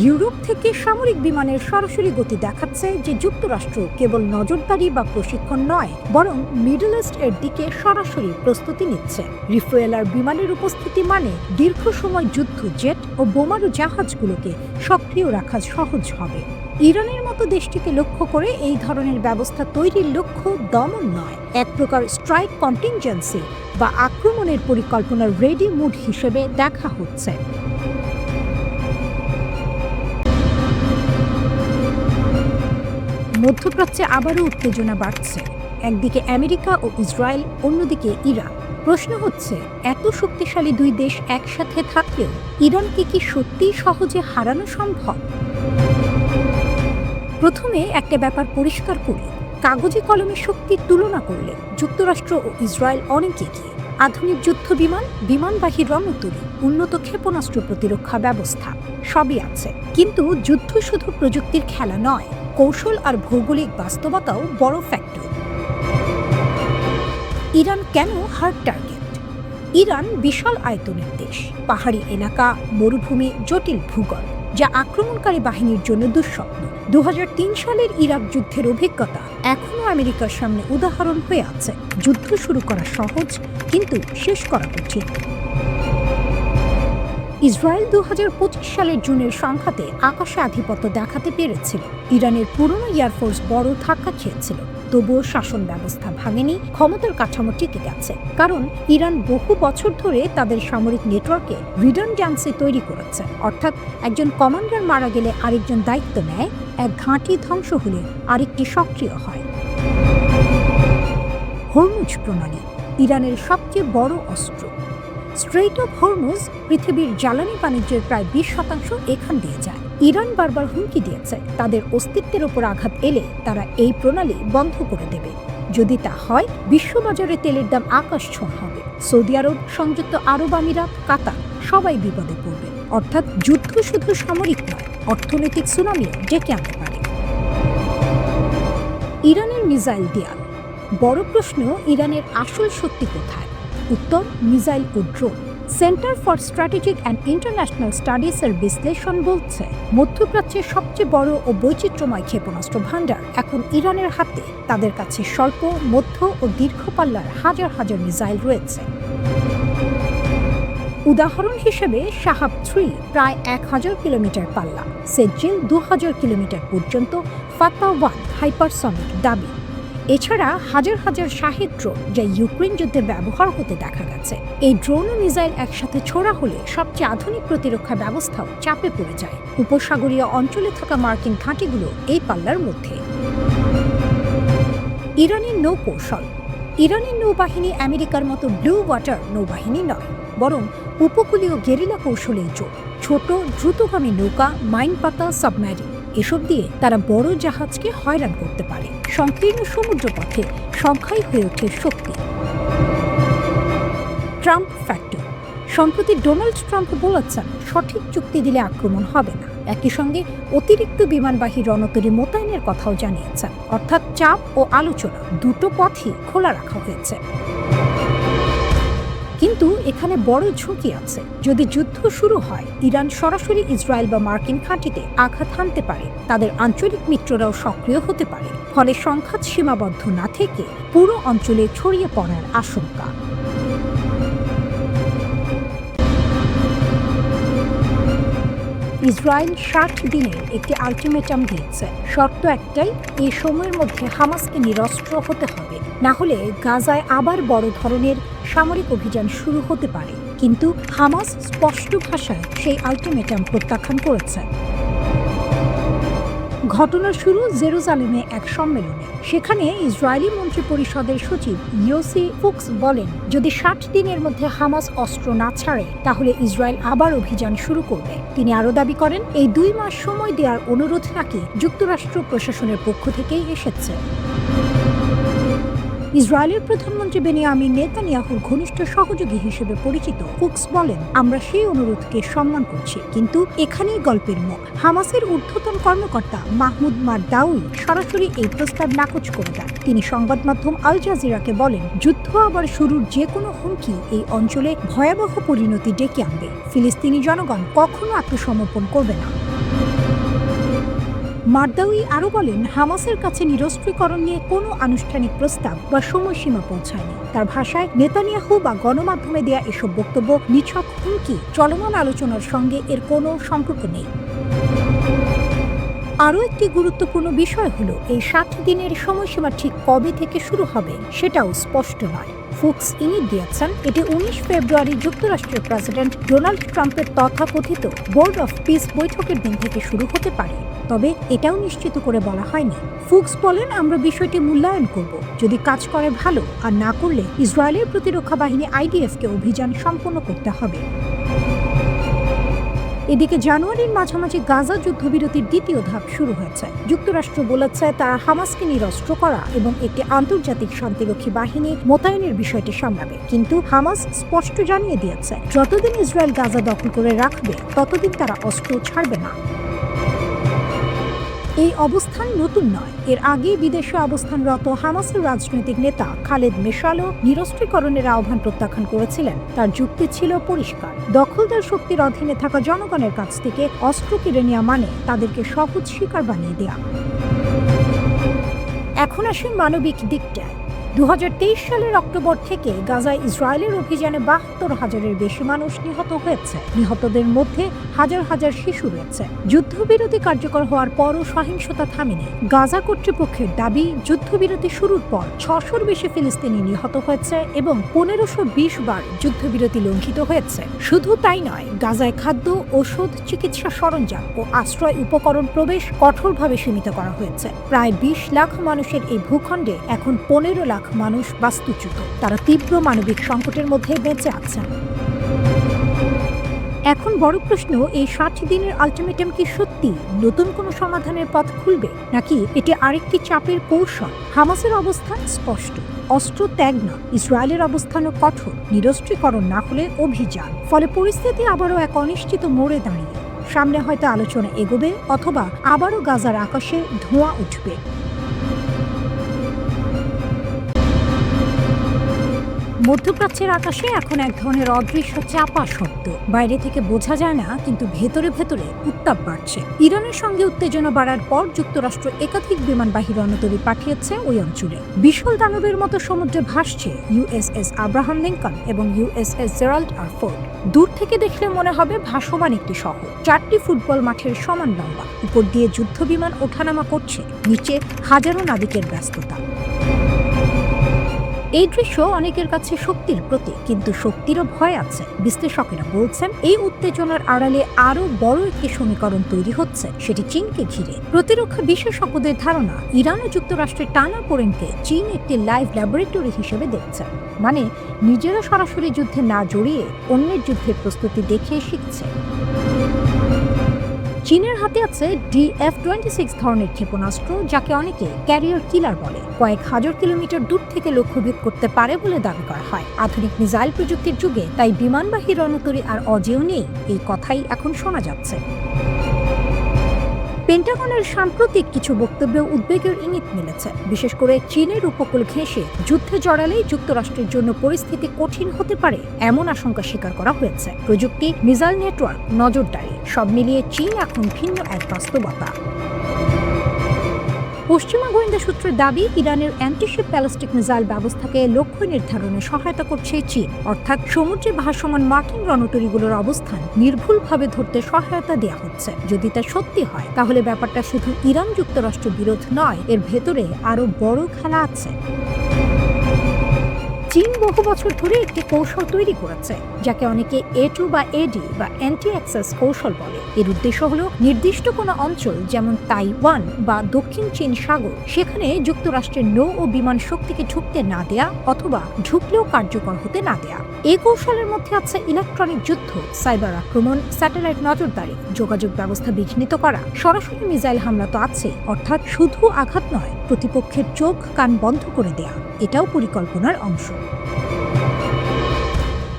ইউরোপ থেকে সামরিক বিমানের সরাসরি গতি দেখাচ্ছে যে যুক্তরাষ্ট্র কেবল নজরদারি বা প্রশিক্ষণ নয়, বরং মিডল ইস্ট এর দিকে সরাসরি প্রস্তুতি নিচ্ছে। রিফুয়েলার বিমানের উপস্থিতি মানে দীর্ঘ সময় যুদ্ধ জেট ও বোমারু জাহাজগুলোকে সক্রিয় রাখা সহজ হবে। ইরানের মতো দেশটিকে লক্ষ্য করে এই ধরনের ব্যবস্থা তৈরির লক্ষ্য দমন নয়, এক প্রকার স্ট্রাইক কন্টিনজেন্সি বা আক্রমণের পরিকল্পনার রেডি মুড হিসেবে দেখা হচ্ছে। মধ্যপ্রাচ্যে আবারও উত্তেজনা বাড়ছে। একদিকে আমেরিকা ও ইসরায়েল, অন্যদিকে ইরান। প্রশ্ন হচ্ছে, এত শক্তিশালী দুই দেশ একসাথে থাকলেও ইরানকে কি সত্যিই সহজে হারানো সম্ভব? প্রথমে একটা ব্যাপার পরিষ্কার করি, কাগজে কলমে শক্তির তুলনা করলে যুক্তরাষ্ট্র ও ইসরায়েল অনেক এগিয়ে। আধুনিক যুদ্ধ বিমান, বিমানবাহী রণতরী, উন্নত ক্ষেপণাস্ত্র প্রতিরক্ষা ব্যবস্থা সবই আছে। কিন্তু যুদ্ধ শুধু প্রযুক্তির খেলা নয়, কৌশল আর ভৌগোলিক বাস্তবতাও বড় ফ্যাক্টর। ইরান কেন হার্ড টার্গেট? ইরান বিশাল আয়তনের দেশ, পাহাড়ি এলাকা, মরুভূমি, জটিল ভূগোল। যা আক্রমণকারী বাহিনীর জন্য দুঃস্বপ্ন। 2003 সালের ইরাক যুদ্ধের অভিজ্ঞতা এখনও আমেরিকার সামনে উদাহরণ হয়ে আছে। যুদ্ধ শুরু করা সহজ, কিন্তু শেষ করা কঠিন। ইসরায়েল 2025 সালের জুনের সংঘাতে আকাশে আধিপত্য দেখাতে পেরেছিল। ইরানের পুরনো এয়ারফোর্স বড় ধাক্কা খেয়েছিল, তবুও শাসন ব্যবস্থা ভাঙেনি, ক্ষমতার কাঠামো টিকে গেছে। কারণ ইরান বহু বছর ধরে তাদের সামরিক নেটওয়ার্কে রিডান্ড্যান্সি তৈরি করেছে, অর্থাৎ একজন কমান্ডার মারা গেলে আরেকজন দায়িত্ব নেয়, এক ঘাঁটি ধ্বংস হলে আরেকটি সক্রিয় হয়। হরমুজ প্রণালী ইরানের সবচেয়ে বড় অস্ত্র। স্ট্রেইট অফ হরমুজ পৃথিবীর জ্বালানি বাণিজ্যের প্রায় 20% এখান দিয়ে যায়। ইরান বারবার হুমকি দিয়েছে তাদের অস্তিত্বের ওপর আঘাত এলে তারা এই প্রণালী বন্ধ করে দেবে। যদি তা হয়, বিশ্ববাজারে তেলের দাম আকাশ ছোঁয়া হবে। সৌদি আরব, সংযুক্ত আরব আমিরাত, কাতার সবাই বিপদে পড়বে। অর্থাৎ যুদ্ধ শুধু সামরিক নয়, অর্থনৈতিক সুনামিও ডেকে আনতে পারে। ইরানের মিসাইল দেয়াল। বড় প্রশ্ন, ইরানের আসল শক্তি কোথায়? উত্তর, মিসাইল ও drone. Center for Strategic and International স্টাডিজের বিশ্লেষণ বলছে, মধ্যপ্রাচ্যের সবচেয়ে বড় ও বৈচিত্র্যময় ক্ষেপণাস্ত্র ভান্ডার এখন ইরানের হাতে। তাদের কাছে স্বল্প, মধ্য ও দীর্ঘ পাল্লার হাজার হাজার মিসাইল রয়েছে। উদাহরণ হিসেবে শাহাব 3 প্রায় 1000 কিলোমিটার পাল্লা, সেজ্জিল 2000 কিলোমিটার পর্যন্ত, ফাতাহ 1 হাইপারসনিক দাবি। এছাড়া হাজার হাজার শাহেদ ড্রোন, যা ইউক্রেন যুদ্ধে ব্যবহার হতে দেখা গেছে। এই ড্রোন ও মিসাইল একসাথে ছোড়া হলে সবচেয়ে আধুনিক প্রতিরক্ষা ব্যবস্থাও চাপে পড়ে যায়। উপসাগরীয় অঞ্চলে থাকা মার্কিন ঘাঁটিগুলো এই পাল্লার মধ্যে। ইরানের নৌকৌশল। ইরানের নৌবাহিনী আমেরিকার মতো ব্লু ওয়াটার নৌবাহিনী নয়, বরং উপকূলীয় গেরিলা কৌশলে জোর। ছোট দ্রুতগামী নৌকা, মাইন পাতা, সাবমেরিন এসব দিয়ে তারা বড় জাহাজকে হয়রান করতে পারে। সংকীর্ণ সমুদ্রপথে সংখ্যাই হয়ে ওঠে শক্তি। Trump factor. সম্প্রতি ডোনাল্ড ট্রাম্প বলেছেন, সঠিক চুক্তি দিলে আক্রমণ হবে না। একই সঙ্গে অতিরিক্ত বিমানবাহী রণতরী মোতায়েনের কথাও জানিয়েছেন। অর্থাৎ চাপ ও আলোচনা দুটো পথই খোলা রাখা হয়েছে। কিন্তু এখানে বড় ঝুঁকি আছে। যদি যুদ্ধ শুরু হয়, ইরান সরাসরি ইসরায়েল বা মার্কিন ঘাঁটিতে আঘাত হানতে পারে। তাদের আঞ্চলিক মিত্ররাও সক্রিয় হতে পারে। ফলে সংঘাত সীমাবদ্ধ না থেকে পুরো অঞ্চলে ছড়িয়ে পড়ার আশঙ্কা। ইসরায়েল 60 দিনের একটি আলটিমেটাম দিয়েছে। শর্ত একটাই, এই সময়ের মধ্যে হামাসকে নিরস্ত্র হতে হবে, না হলে গাজায় আবার বড় ধরনের সামরিক অভিযান শুরু হতে পারে। কিন্তু হামাস স্পষ্ট ভাষায় সেই আলটিমেটাম প্রত্যাখ্যান করেছে। ঘটনার শুরু জেরুজালেমে এক সম্মেলনে। সেখানে ইসরায়েলি মন্ত্রী পরিষদের সচিব ইয়োসি ফুক্স বলেন, যদি 60 দিনের মধ্যে হামাস অস্ত্র না ছাড়ে, তাহলে ইসরায়েল আবার অভিযান শুরু করবে। তিনি আরও দাবি করেন, এই 2 মাস সময় দেওয়ার অনুরোধ নাকি যুক্তরাষ্ট্র প্রশাসনের পক্ষ থেকেই এসেছে। ইসরায়েলের প্রধানমন্ত্রী বেনিয়ামিন নেতানিয়াহুর ঘনিষ্ঠ সহযোগী হিসেবে পরিচিত ফুক্স বলেন, আমরা সেই অনুরোধকে সম্মান করছি, কিন্তু এখানেই গল্পের মুখ। হামাসের ঊর্ধ্বতন কর্মকর্তা মাহমুদ মারদাউই সরাসরি এই প্রস্তাব নাকচ করে দেন। তিনি সংবাদ মাধ্যম আল জাজিরাকে বলেন, যুদ্ধ আবার শুরুর যে কোনো হুমকি এই অঞ্চলে ভয়াবহ পরিণতি ডেকে আনবে। ফিলিস্তিনি জনগণ কখনো আত্মসমর্পণ করবে না। মারদাউই আরও বলেন, হামাসের কাছে নিরস্ত্রীকরণ নিয়ে কোনো আনুষ্ঠানিক প্রস্তাব বা সময়সীমা পৌঁছায়নি। তার ভাষায়, নেতানিয়াহু বা গণমাধ্যমে দেয়া এসব বক্তব্য নিছক হুমকি, চলমান আলোচনার সঙ্গে এর কোনো সম্পর্ক নেই। আরও একটি গুরুত্বপূর্ণ বিষয় হলো, এই 60 দিনের সময়সীমা ঠিক কবে থেকে শুরু হবে সেটাও স্পষ্ট নয়। ফুক্স ইঙ্গিত দিয়েছেন, এটি 19 ফেব্রুয়ারি যুক্তরাষ্ট্রের প্রেসিডেন্ট ডোনাল্ড ট্রাম্পের তথাকথিত বোর্ড অফ পিস বৈঠকের দিন থেকে শুরু হতে পারে, তবে এটাও নিশ্চিত করে বলা হয়নি। ফুক্স বলেন, আমরা বিষয়টি মূল্যায়ন করব। যদি কাজ করে ভালো, আর না করলে ইসরায়েলের প্রতিরক্ষা বাহিনী আইডিএফকে অভিযান সম্পন্ন করতে হবে। এদিকে জানুয়ারির মাঝামাঝি গাজা যুদ্ধবিরতির দ্বিতীয় ধাপ শুরু হয়েছে। যুক্তরাষ্ট্র বলেছে, তারা হামাসকে নিরস্ত্র করা এবং একটি আন্তর্জাতিক শান্তিরক্ষী বাহিনী মোতায়েনের বিষয়টি সামলাবে। কিন্তু হামাস স্পষ্ট জানিয়ে দিয়েছে, যতদিন ইসরায়েল গাজা দখল করে রাখবে, ততদিন তারা অস্ত্র ছাড়বে না। এই অবস্থান নতুন নয়। এর আগে বিদেশে অবস্থানরত হামাসের রাজনৈতিক নেতা খালেদ মেশালও নিরস্ত্রীকরণের আহ্বান প্রত্যাখ্যান করেছিলেন। তার যুক্তি ছিল পরিষ্কার, দখলদার শক্তির অধীনে থাকা জনগণের কাছ থেকে অস্ত্র কেড়ে নেওয়া মানে তাদেরকে সহজ শিকার বানিয়ে দেয়া। এখন আসেন মানবিক দিকটায়। 2023 সালের অক্টোবর থেকে গাজায় ইসরায়েলের অভিযানে 72,000-এর বেশি মানুষ নিহত হয়েছে। নিহতদের মধ্যে হাজার হাজার শিশু রয়েছে। যুদ্ধবিরতি কার্যকর হওয়ার পরও সহিংসতা থামেনি। গাজা কর্তৃপক্ষের দাবি, যুদ্ধবিরতি শুরুর পর 600-র বেশি ফিলিস্তিনি নিহত হয়েছে এবং 1520 বার যুদ্ধবিরতি লঙ্ঘিত হয়েছে। শুধু তাই নয়, গাজায় খাদ্য, ওষুধ, চিকিৎসা সরঞ্জাম ও আশ্রয় উপকরণ প্রবেশ কঠোরভাবে সীমিত করা হয়েছে। প্রায় 20 লাখ মানুষের এই ভূখণ্ডে এখন 15 লাখ মানুষ বাস্তুচ্যুত। তারা তীব্র মানবিক সংকটের মধ্যে বেঁচে আছেন। এখন বড় প্রশ্ন, এই 60 দিনের আলটিমেটাম কি সত্যি নতুন কোনো সমাধানের পথ খুলবে, নাকি এটি আরেকটি চাপের কৌশল? হামাসের অবস্থান স্পষ্ট, অস্ত্র ত্যাগ না, ইসরায়েলের অবস্থানও কঠোর, নিরস্ত্রীকরণ না হলে অভিযান। ফলে পরিস্থিতি আবারও এক অনিশ্চিত মোড়ে দাঁড়িয়ে। সামনে হয়তো আলোচনা এগোবে, অথবা আবারও গাজার আকাশে ধোঁয়া উঠবে। মধ্যপ্রাচ্যের আকাশে এখন এক ধরনের অদৃশ্য চাপা শব্দ। বাইরে থেকে বোঝা যায় না, কিন্তু ভেতরে ভেতরে উত্তাপ বাড়ছে। ইরানের সঙ্গে উত্তেজনা বাড়ার পর যুক্তরাষ্ট্র একাধিক বিমানবাহী রণতরী পাঠিয়েছে ওই অঞ্চলে। বিশাল দানবের মতো সমুদ্রে ভাসছে ইউএসএস আব্রাহাম লিঙ্কন এবং ইউএসএস জেরাল্ড আর ফোর্ড। দূর থেকে দেখলে মনে হবে ভাসমান একটি শহর, 4টি ফুটবল মাঠের সমান লম্বা। উপর দিয়ে যুদ্ধ বিমান ওঠানামা করছে, নিচে হাজারো নাবিকের ব্যস্ততা। এই দৃশ্য অনেকের কাছে শক্তির প্রতীক, কিন্তু শক্তিরও ভয় আছে। বিশ্লেষকেরা বলছেন, এই উত্তেজনার আড়ালে আরও বড় একটি সমীকরণ তৈরি হচ্ছে, সেটি চীনকে ঘিরে। প্রতিরক্ষা বিশেষজ্ঞদের ধারণা, ইরান ও যুক্তরাষ্ট্রের টানাপোড়েনকে চীন একটি লাইভ ল্যাবরেটরি হিসেবে দেখছে। মানে, নিজেরা সরাসরি যুদ্ধে না জড়িয়ে অন্যের যুদ্ধের প্রস্তুতি দেখে শিখছে। চীনের হাতে আছে DF-26 ধরনের ক্ষেপণাস্ত্র, যাকে অনেকে ক্যারিয়ার কিলার বলে। কয়েক হাজার কিলোমিটার দূর থেকে লক্ষ্যভেদ করতে পারে বলে দাবি করা হয়। আধুনিক মিসাইল প্রযুক্তির যুগে তাই বিমানবাহী রণতরী আর অজেয় নেই, এই কথাই এখন শোনা যাচ্ছে। পেন্টাগনের সাম্প্রতিক কিছু বক্তব্যে উদ্বেগের ইঙ্গিত মিলেছে। বিশেষ করে চীনের উপকূল ঘেঁষে যুদ্ধে জড়ালেই যুক্তরাষ্ট্রের জন্য পরিস্থিতি কঠিন হতে পারে, এমন আশঙ্কা স্বীকার করা হয়েছে। প্রযুক্তি, মিসাইল নেটওয়ার্ক, নজরদারি, সব মিলিয়ে চীন এখন ভিন্ন এক বাস্তবতা। পশ্চিমা গোয়েন্দা সূত্রের দাবি, ইরানের অ্যান্টিশিপ ব্যালিস্টিক মিসাইল ব্যবস্থাকে লক্ষ্য নির্ধারণে সহায়তা করছে চীন। অর্থাৎ সমুদ্রে ভাসমান মার্কিন রণতরীগুলোর অবস্থান নির্ভুলভাবে ধরতে সহায়তা দেওয়া হচ্ছে। যদি তা সত্যি হয়, তাহলে ব্যাপারটা শুধু ইরান যুক্তরাষ্ট্র বিরোধ নয়, এর ভেতরে আরও বড় খেলা আছে। চীন বহু বছর ধরে একটি কৌশল তৈরি করেছে, যাকে অনেকে A2 বা AD বা অ্যান্টি অ্যাক্সেস কৌশল বলে। এর উদ্দেশ্য হলো নির্দিষ্ট কোনো অঞ্চল, যেমন তাইওয়ান বা দক্ষিণ চীন সাগর, সেখানে যুক্তরাষ্ট্রের নৌ ও বিমান শক্তিকে ঢুকতে না দেয়া, অথবা ঢুকলেও কার্যকর হতে না দেয়া। এই কৌশলের মধ্যে আছে ইলেকট্রনিক যুদ্ধ, সাইবার আক্রমণ, স্যাটেলাইট নজরদারি, যোগাযোগ ব্যবস্থা বিঘ্নিত করা, সরাসরি মিসাইল হামলা তো আছেই। অর্থাৎ শুধু আঘাত নয়, প্রতিপক্ষের চোখ কান বন্ধ করে দেয়া, এটাও পরিকল্পনার অংশ।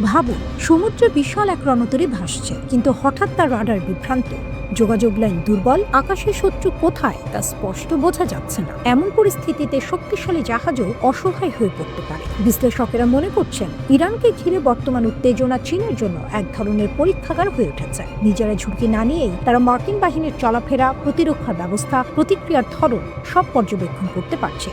ভাবুন, সমুদ্রে বিশাল এক রণতরী ভাসছে, কিন্তু হঠাৎ তার রাডার বিভ্রান্ত, যোগাযোগ লাইন দুর্বল, আকাশের শত্রু কোথায় তা স্পষ্ট বোঝা যাচ্ছে না। এমন পরিস্থিতিতে শক্তিশালী জাহাজও অসহায় হয়ে পড়তে পারে। বিশ্লেষকেরা মনে করছেন, ইরানকে ঘিরে বর্তমান উত্তেজনা চীনের জন্য এক ধরনের পরীক্ষাগার হয়ে উঠেছে। নিজেরা ঝুঁকি না নিয়েই তারা মার্কিন বাহিনীর চলাফেরা, প্রতিরক্ষা ব্যবস্থা, প্রতিক্রিয়ার ধরন সব পর্যবেক্ষণ করতে পারছে।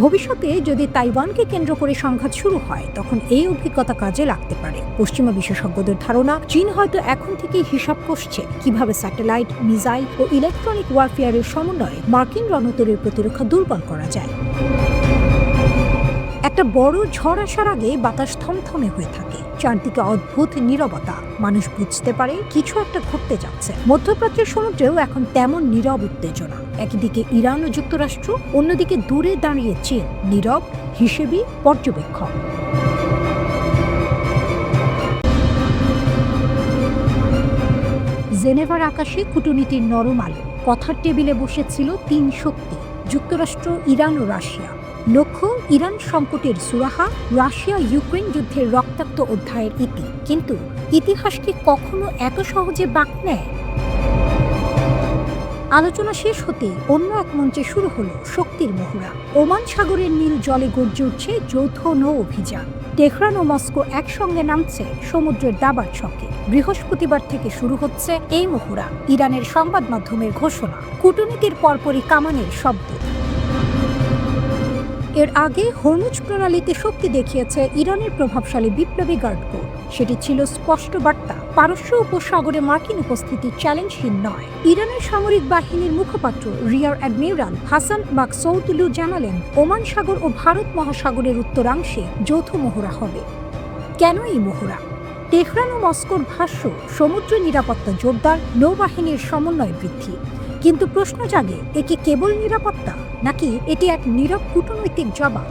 ভবিষ্যতে যদি তাইওয়ানকে কেন্দ্র করে সংঘাত শুরু হয়, তখন এই অভিজ্ঞতা কাজে লাগতে পারে। পশ্চিমা বিশেষজ্ঞদের ধারণা, চীন হয়তো এখন থেকেই হিসাব কষছে কিভাবে স্যাটেলাইট, মিসাইল ও ইলেকট্রনিক ওয়ারফেয়ারের সমন্বয়ে মার্কিন রণতরীর প্রতিরক্ষা দুর্বল করা যায়। একটা বড় ঝড় আসার আগে বাতাস থমথমে হয়ে থাকে, চারদিকে অদ্ভুত নীরবতা। মানুষ বুঝতে পারে কিছু একটা ঘটতে যাচ্ছে। মধ্যপ্রাচ্যের সমুদ্রেও এখন তেমন নীরব উত্তেজনা। একদিকে ইরান ও যুক্তরাষ্ট্র, অন্যদিকে দূরে দাঁড়িয়ে চীন, নীরব হিসেবি পর্যবেক্ষক। জেনেভার আকাশে কূটনীতির নরম আলো। কথার টেবিলে বসেছিল 3 শক্তি, যুক্তরাষ্ট্র, ইরান ও রাশিয়া। লক্ষ্য, ইরান সংকটের সুরাহা, রাশিয়া ইউক্রেন যুদ্ধের রক্তাক্ত অধ্যায়ের ইতি। কিন্তু ইতিহাস কি কখনো এত সহজে বাঁক নেয়? আলোচনা শেষ হতেই অন্য এক মঞ্চে শুরু হলো শক্তির মহড়া। ওমান সাগরের নীল জলে গর্জে উঠছে যৌথ নৌ অভিযান। তেহরান ও মস্কো একসঙ্গে নামছে সমুদ্রের দাবার ছকে। বৃহস্পতিবার থেকে শুরু হচ্ছে এই মহড়া। ইরানের সংবাদ মাধ্যমের ঘোষণা, কূটনীতির পরপরই কামানের শব্দ। এর আগে হরমুজ প্রণালীতে শক্তি দেখিয়েছে ইরানের প্রভাবশালী বিপ্লবী গার্ড কোর। সেটি ছিল স্পষ্ট বার্তা, পারস্য উপসাগরে মার্কিন উপস্থিতি চ্যালেঞ্জহীন নয়। ইরানের সামরিক বাহিনীর মুখপাত্র রিয়ার অ্যাডমিরাল হাসান মাকসৌদুলু জানালেন, ওমান সাগর ও ভারত মহাসাগরের উত্তরাংশে যৌথ মহড়া হবে। কেন এই মহড়া? তেহরান ও মস্কোর ভাষ্য, সমুদ্র নিরাপত্তা জোরদার, নৌবাহিনীর সমন্বয় বৃদ্ধি। কিন্তু প্রশ্ন জাগে, এ কি কেবল নিরাপত্তা, নাকি এটি এক নীরব কূটনৈতিক জবাব?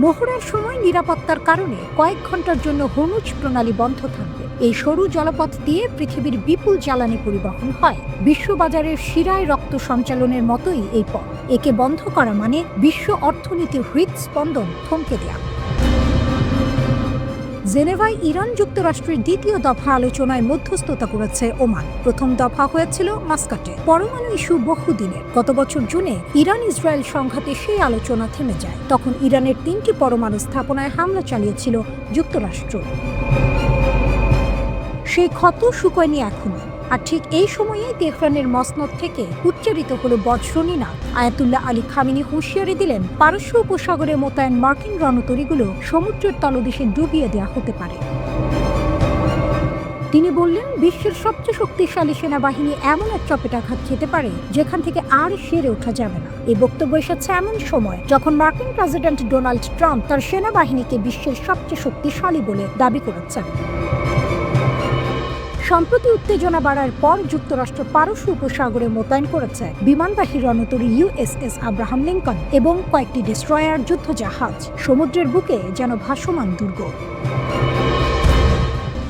মহড়ার সময় নিরাপত্তার কারণে কয়েক ঘন্টার জন্য হরমুজ প্রণালী বন্ধ থাকবে। এই সরু জলপথ দিয়ে পৃথিবীর বিপুল জ্বালানি পরিবহন হয়। বিশ্ববাজারের শিরায় রক্ত সঞ্চালনের মতোই এই পথ। একে বন্ধ করা মানে বিশ্ব অর্থনীতির হৃদস্পন্দন থমকে দেয়া। জেনেভায় ইরান যুক্তরাষ্ট্রের দ্বিতীয় দফা আলোচনায় মধ্যস্থতা করেছে ওমান। প্রথম দফা হয়েছিল মাস্কাটে। পরমাণু ইস্যু বহুদিনের। গত বছর জুনে ইরান ইসরায়েল সংঘাতে সেই আলোচনা থেমে যায়। তখন ইরানের 3টি পরমাণু স্থাপনায় হামলা চালিয়েছিল যুক্তরাষ্ট্র। সেই ক্ষত শুকোয়নি এখনো। আর ঠিক এই সময়েই তেহরানের মসনদ থেকে উচ্চারিত হলো বজ্রনীনাদ। আয়াতুল্লাহ আলী খামেনি হুঁশিয়ারি দিলেন, পারস্য উপসাগরে মোতায়েন মার্কিন রণতরীগুলো সমুদ্রের তলদেশে ডুবিয়ে দেওয়া হতে পারে। তিনি বললেন, বিশ্বের সবচেয়ে শক্তিশালী সেনাবাহিনী এমন এক চপেটাঘাত খেতে পারে যেখান থেকে আর সেরে ওঠা যাবে না। এই বক্তব্য এসেছে এমন সময় যখন মার্কিন প্রেসিডেন্ট ডোনাল্ড ট্রাম্প তার সেনাবাহিনীকে বিশ্বের সবচেয়ে শক্তিশালী বলে দাবি করেছেন। সম্প্রতি উত্তেজনা বাড়ার পর যুক্তরাষ্ট্র পারস্য উপসাগরে মোতায়েন করেছে বিমানবাহী রণতরী ইউএসএস আব্রাহাম লিঙ্কন এবং কয়েকটি ডেস্ট্রয়ার যুদ্ধজাহাজ। সমুদ্রের বুকে যেন ভাসমান দুর্গ।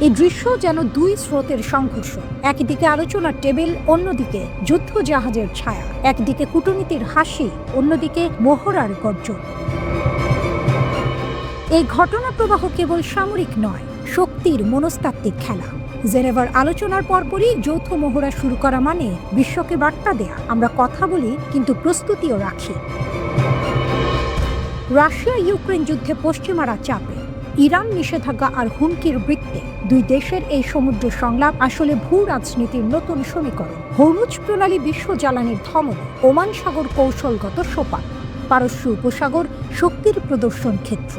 এই দৃশ্য যেন দুই স্রোতের সংঘর্ষ। একদিকে আলোচনার টেবিল, অন্যদিকে যুদ্ধজাহাজের ছায়া। একদিকে কূটনীতির হাসি, অন্যদিকে মহড়ার গর্জন। এই ঘটনা প্রবাহ কেবল সামরিক নয়, শক্তির মনস্তাত্ত্বিক খেলা। জেনেভার আলোচনার পরপরই যৌথ মহড়া শুরু করা মানে বিশ্বকে বার্তা দেয়া, আমরা কথা বলি কিন্তু প্রস্তুতিও রাখি। রাশিয়া ইউক্রেন যুদ্ধে পশ্চিমারা চাপে, ইরান নিষেধাজ্ঞা আর হুমকির বৃত্তে। দুই দেশের এই সমুদ্র সংলাপ আসলে ভূ রাজনীতির নতুন সমীকরণ। হরমুজ প্রণালী বিশ্ব জ্বালানির ধমনী, ওমান সাগর কৌশলগত সোপান, পারস্য উপসাগর শক্তির প্রদর্শন ক্ষেত্র।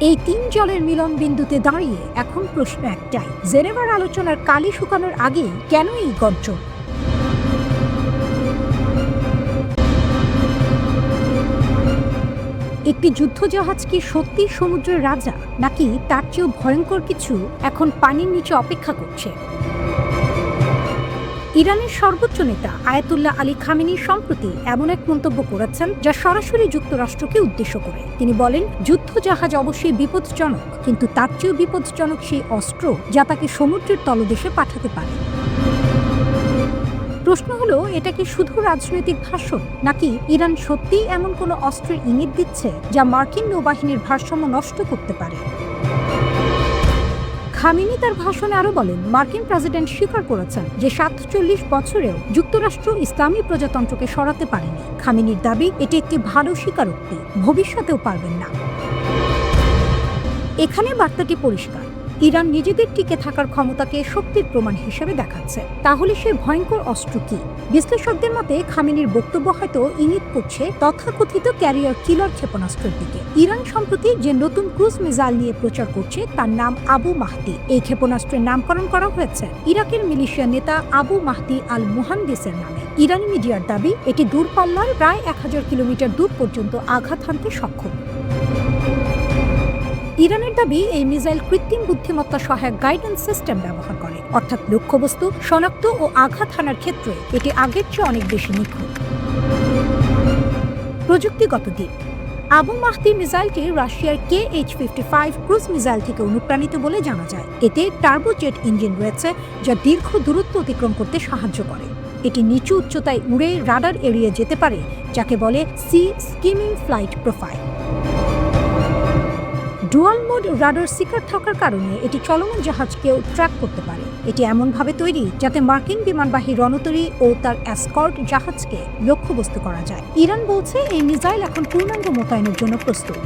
এই 3 জলের মিলন বিন্দুতে দাঁড়িয়ে এখন প্রশ্ন একটাই, জেনেভার আলোচনার কালি শুকানোর আগে কেন এই গর্জন? একটি যুদ্ধজাহাজ কি সত্যি সমুদ্রের রাজা, নাকি তার চেয়েও ভয়ঙ্কর কিছু এখন পানির নিচে অপেক্ষা করছে? ইরানের সর্বোচ্চ নেতা আয়াতুল্লাহ আলী খামেনি সম্প্রতি এমন এক মন্তব্য করেছেন যা সরাসরি যুক্তরাষ্ট্রকে উদ্দেশ্য করে। তিনি বলেন, যুদ্ধজাহাজ অবশ্যই বিপজ্জনক, কিন্তু তার চেয়েও বিপজ্জনক সেই অস্ত্র যা তাকে সমুদ্রের তলদেশে পাঠাতে পারে। প্রশ্ন হলো, এটা কি শুধু রাজনৈতিক ভাষণ, নাকি ইরান সত্যিই এমন কোনো অস্ত্রের ইঙ্গিত দিচ্ছে যা মার্কিন নৌবাহিনীর ভারসাম্য নষ্ট করতে পারে? খামেনি তার ভাষণে আরো বলেন, মার্কিন প্রেসিডেন্ট স্বীকার করেছেন যে 47 বছরেও যুক্তরাষ্ট্র ইসলামী প্রজাতন্ত্রকে সরাতে পারেনি। খামেনির দাবি, এটি একটি ভালো স্বীকারোক্তি, ভবিষ্যতেও পারবেন না। এখানে বার্তাটি পরিষ্কার, ইরান নিজেদের টিকে থাকার ক্ষমতাকে শক্তির প্রমাণ হিসেবে দেখাচ্ছে। তাহলে সে ভয়ঙ্কর অস্ত্র কি? বিশ্লেষকদের মতে খামেনির বক্তব্য হয়তো ইঙ্গিত করছে তথাকথিত ক্যারিয়ার কিলার ক্ষেপণাস্ত্রের দিকে। ইরান সম্প্রতি যে নতুন ক্রুজ মিসাইল নিয়ে প্রচার করছে তার নাম আবু মাহদি। এই ক্ষেপণাস্ত্রের নামকরণ করা হয়েছে ইরাকের মিলিশিয়া নেতা আবু মাহদি আল মুহান্দিসের নামে। ইরানি মিডিয়ার দাবি, এটি দূরপাল্লার প্রায় 1000 কিলোমিটার দূর পর্যন্ত আঘাত হানতে সক্ষম। ইরানের দাবি, এই মিসাইল কৃত্রিম বুদ্ধিমত্তা সহায়ক গাইডেন্স সিস্টেম ব্যবহার করে, অর্থাৎ লক্ষ্যবস্তু শনাক্ত ও আঘাত হানার ক্ষেত্রে এটি আগের চেয়ে অনেক বেশি নিখুঁত। প্রযুক্তিগত দিক, আবু মাহদি মিসাইলটি রাশিয়ার KH-55 ক্রুজ মিসাইল থেকে অনুপ্রাণিত বলে জানা যায়। এতে টার্বোজেট ইঞ্জিন রয়েছে যা দীর্ঘ দূরত্ব অতিক্রম করতে সাহায্য করে। এটি নিচু উচ্চতায় উড়ে রাডার এড়িয়ে যেতে পারে, যাকে বলে sea skimming flight profile. Dual mode radar seeker থাকার কারণে এটি চলমান জাহাজকেও ট্র্যাক করতে পারে। এটি এমনভাবে তৈরি যাতে মার্কিন বিমানবাহী রণতরী ও তার এসকর্ট জাহাজকে লক্ষ্যবস্তু করা যায়। ইরান বলছে এই মিসাইল এখন পূর্ণাঙ্গ মোতায়েনের জন্য প্রস্তুত।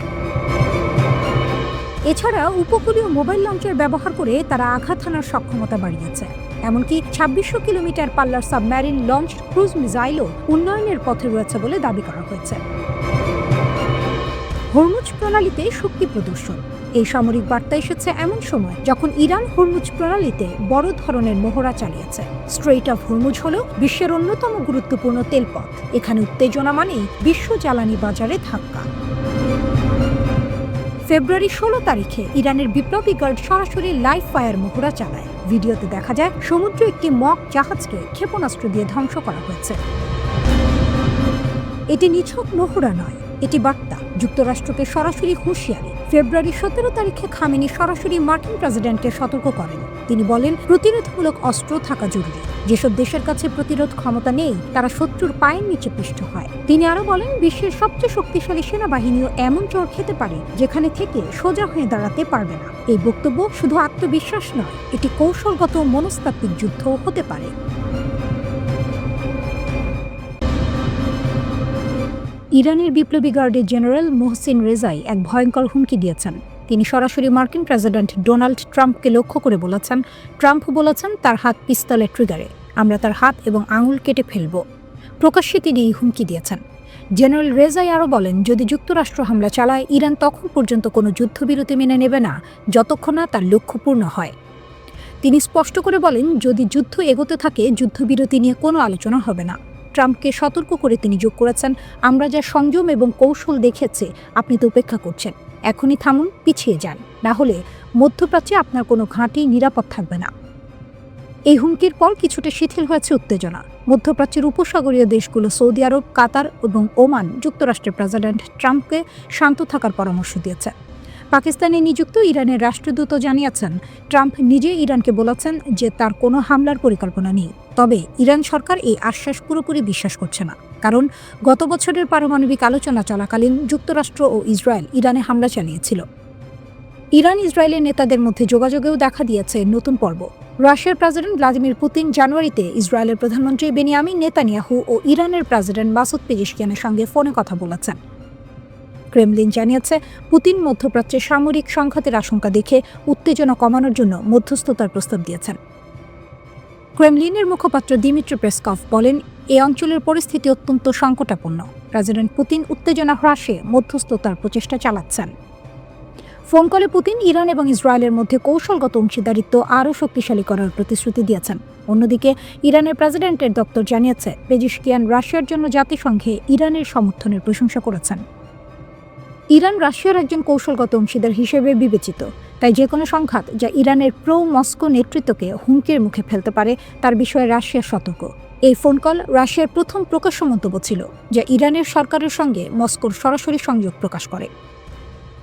এছাড়া উপকূলীয় মোবাইল লঞ্চের ব্যবহার করে তারা আঘাত হানার সক্ষমতা বাড়িয়েছে। এমনকি ২৬০০ কিলোমিটার পাল্লার সাবমেরিন লঞ্চ ক্রুজ মিসাইলও উন্নয়নের পথে রয়েছে বলে দাবি করা হয়েছে। হরমুজ প্রণালীতে শক্তি প্রদর্শন। এই সামরিক বার্তা এসেছে এমন সময় যখন ইরান হরমুজ প্রণালীতে বড় ধরনের মহড়া চালিয়েছে। স্ট্রেইট অফ হরমুজ হল বিশ্বের অন্যতম গুরুত্বপূর্ণ তেলপথ। এখানে উত্তেজনা মানেই বিশ্ব জ্বালানি বাজারে ধাক্কা। ফেব্রুয়ারি ১৬ তারিখে ইরানের বিপ্লবী গার্ড সরাসরি লাইভ ফায়ার মহড়া চালায়। ভিডিওতে দেখা যায় সমুদ্রে একটি মক জাহাজকে ক্ষেপণাস্ত্র দিয়ে ধ্বংস করা হয়েছে। এটি নিছক মহড়া নয়, এটি বার্তা, যুক্তরাষ্ট্রকে সরাসরি হুঁশিয়ারি। ফেব্রুয়ারি ১৭ তারিখে খামেনি সরাসরি মার্কিন প্রেসিডেন্টকে সতর্ক করেন। তিনি বলেন, প্রতিরোধমূলক অস্ত্র থাকা জরুরি। যেসব দেশের কাছে প্রতিরোধ ক্ষমতা নেই তারা শত্রুর পায়ের নিচে পিষ্ট হয়। তিনি আরও বলেন, বিশ্বের সবচেয়ে শক্তিশালী সেনাবাহিনীও এমন চর খেতে পারে যেখানে থেকে সোজা হয়ে দাঁড়াতে পারবে না। এই বক্তব্য শুধু আত্মবিশ্বাস নয়, এটি কৌশলগত মনস্তাত্ত্বিক যুদ্ধ হতে পারে। ইরানের বিপ্লবী গার্ডের জেনারেল মোহসিন রেজাই এক ভয়ঙ্কর হুমকি দিয়েছেন। তিনি সরাসরি মার্কিন প্রেসিডেন্ট ডোনাল্ড ট্রাম্পকে লক্ষ্য করে বলেছেন, ট্রাম্প বলেছেন তার হাত পিস্তলের ট্রিগারে, আমরা তার হাত এবং আঙুল কেটে ফেলব। প্রকাশ্যে তিনি এই হুমকি দিয়েছেন। জেনারেল রেজাই আরও বলেন, যদি যুক্তরাষ্ট্র হামলা চালায় ইরান তখন পর্যন্ত কোনো যুদ্ধবিরতি মেনে নেবে না যতক্ষণ না তার লক্ষ্য পূর্ণ হয়। তিনি স্পষ্ট করে বলেন, যদি যুদ্ধ এগোতে থাকে যুদ্ধবিরতি নিয়ে কোনো আলোচনা হবে না। ট্রাম্পকে সতর্ক করে তিনি যোগ করেছেন, আমরা যা সংযম এবং কৌশল দেখেছি আপনি তো উপেক্ষা করছেন। এখনই থামুন, পিছিয়ে যান, না হলে মধ্যপ্রাচ্যে আপনার কোনো ঘাঁটি নিরাপদ থাকবে না। এই হুমকির পর কিছুটা শিথিল হয়েছে উত্তেজনা। মধ্যপ্রাচ্যের উপসাগরীয় দেশগুলো সৌদি আরব, কাতার এবং ওমান যুক্তরাষ্ট্রের প্রেসিডেন্ট ট্রাম্পকে শান্ত থাকার পরামর্শ দিয়েছে। পাকিস্তানে নিযুক্ত ইরানের রাষ্ট্রদূত জানিয়েছেন, ট্রাম্প নিজে ইরানকে বলেছেন যে তার কোনো হামলার পরিকল্পনা নেই। তবে ইরান সরকার এই আশ্বাস পুরোপুরি বিশ্বাস করছে না, কারণ গত বছরের পারমাণবিক আলোচনা চলাকালীন যুক্তরাষ্ট্র ও ইসরায়েল ইরানে হামলা চালিয়েছিল। ইরান ইসরায়েলের নেতাদের মধ্যে যোগাযোগেও দেখা দিয়েছে নতুন পর্ব। রাশিয়ার প্রেসিডেন্ট ভ্লাদিমির পুতিন জানুয়ারিতে ইসরায়েলের প্রধানমন্ত্রী বেনিয়ামিন নেতানিয়াহু ও ইরানের প্রেসিডেন্ট মাসুদ পেজেশকিয়ানের সঙ্গে ফোনে কথা বলেছেন। ক্রেমলিন জানিয়েছে, পুতিন মধ্যপ্রাচ্যে সামরিক সংঘাতের আশঙ্কা দেখে উত্তেজনা কমানোর জন্য মধ্যস্থতার প্রস্তাব দিয়েছেন। ক্রেমলিনের মুখপাত্র দিমিত্রি পেসকভ বলেন, এই অঞ্চলের পরিস্থিতি অত্যন্ত সংকটাপন্ন। প্রেসিডেন্ট পুতিন উত্তেজনা হ্রাসে মধ্যস্থতার প্রচেষ্টা চালাচ্ছেন। ফোন কলে পুতিন ইরান এবং ইসরায়েলের মধ্যে কৌশলগত অংশীদারিত্ব আরও শক্তিশালী করার প্রতিশ্রুতি দিয়েছেন। অন্যদিকে ইরানের প্রেসিডেন্টের দপ্তর জানিয়েছে, পেজেশকিয়ান রাশিয়ার জন্য জাতিসংঘে ইরানের সমর্থনের প্রশংসা করেছেন। ইরান রাশিয়ার একজন কৌশলগত অংশীদার হিসেবে বিবেচিত, তাই যে কোনো সংঘাত যা ইরানের প্রো মস্কো নেতৃত্বকে হুমকির মুখে ফেলতে পারে তার বিষয়ে রাশিয়া সতর্ক। এই ফোন কল রাশিয়ার প্রথম প্রকাশ্য মন্তব্য ছিল, যা ইরানের সরকারের সঙ্গে মস্কোর সরাসরি সংযোগ প্রকাশ করে।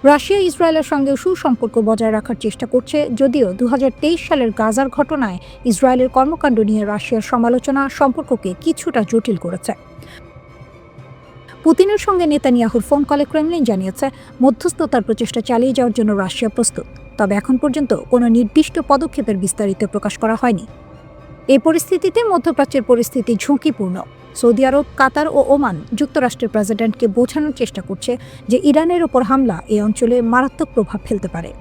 রাশিয়া ইসরায়েলের সঙ্গে সুসম্পর্ক বজায় রাখার চেষ্টা করছে, যদিও ২০২৩ সালের গাজার ঘটনায় ইসরায়েলের কর্মকাণ্ড নিয়ে রাশিয়ার সমালোচনা সম্পর্ককে কিছুটা জটিল করেছে। পুতিনের সঙ্গে নেতানিয়াহুর ফোন কলে ক্রেমলিন জানিয়েছে, মধ্যস্থতার প্রচেষ্টা চালিয়ে যাওয়ার জন্য রাশিয়া প্রস্তুত, তবে এখন পর্যন্ত কোনো নির্দিষ্ট পদক্ষেপের বিস্তারিত প্রকাশ করা হয়নি। এই পরিস্থিতিতে মধ্যপ্রাচ্যের পরিস্থিতি ঝুঁকিপূর্ণ। সৌদি আরব, কাতার ও ওমান যুক্তরাষ্ট্রের প্রেসিডেন্টকে বোঝানোর চেষ্টা করছে যে ইরানের ওপর হামলা এই অঞ্চলে মারাত্মক প্রভাব ফেলতে পারে।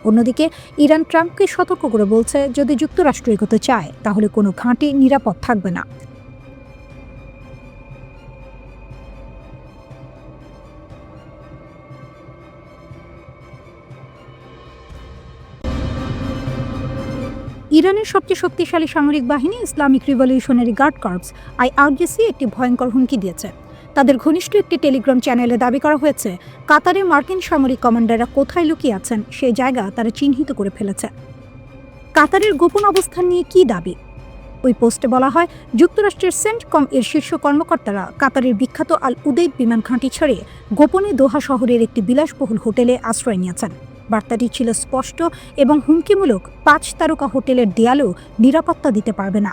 অন্যদিকে ইরান ট্রাম্পকে সতর্ক করে বলছে, যদি যুক্তরাষ্ট্র এগোতে চায় তাহলে কোনো ঘাঁটি নিরাপদ থাকবে না। ইরানের সবচেয়ে শক্তিশালী সামরিক বাহিনী Islamic Revolutionary Guard Corps IRGC একটি ভয়ঙ্কর হুমকি দিয়েছে। তাদের ঘনিষ্ঠ একটি টেলিগ্রাম চ্যানেলে দাবি করা হয়েছে, কাতারে মার্কিন সামরিক কমান্ডাররা কোথায় লুকিয়ে আছেন সেই জায়গা তারা চিহ্নিত করে ফেলেছে। কাতারের গোপন অবস্থান নিয়ে কী দাবি? ওই পোস্টে বলা হয়, যুক্তরাষ্ট্রের সেন্টকম এর শীর্ষ কর্মকর্তারা কাতারের বিখ্যাত আল উদেইদ বিমান ঘাঁটি ছেড়ে গোপনে দোহা শহরের একটি বিলাসবহুল হোটেলে আশ্রয় নিয়েছেন। বার্তাটি ছিল স্পষ্ট এবং হুমকিমূলক, 5 তারকা হোটেলের দেয়ালও নিরাপত্তা দিতে পারবে না।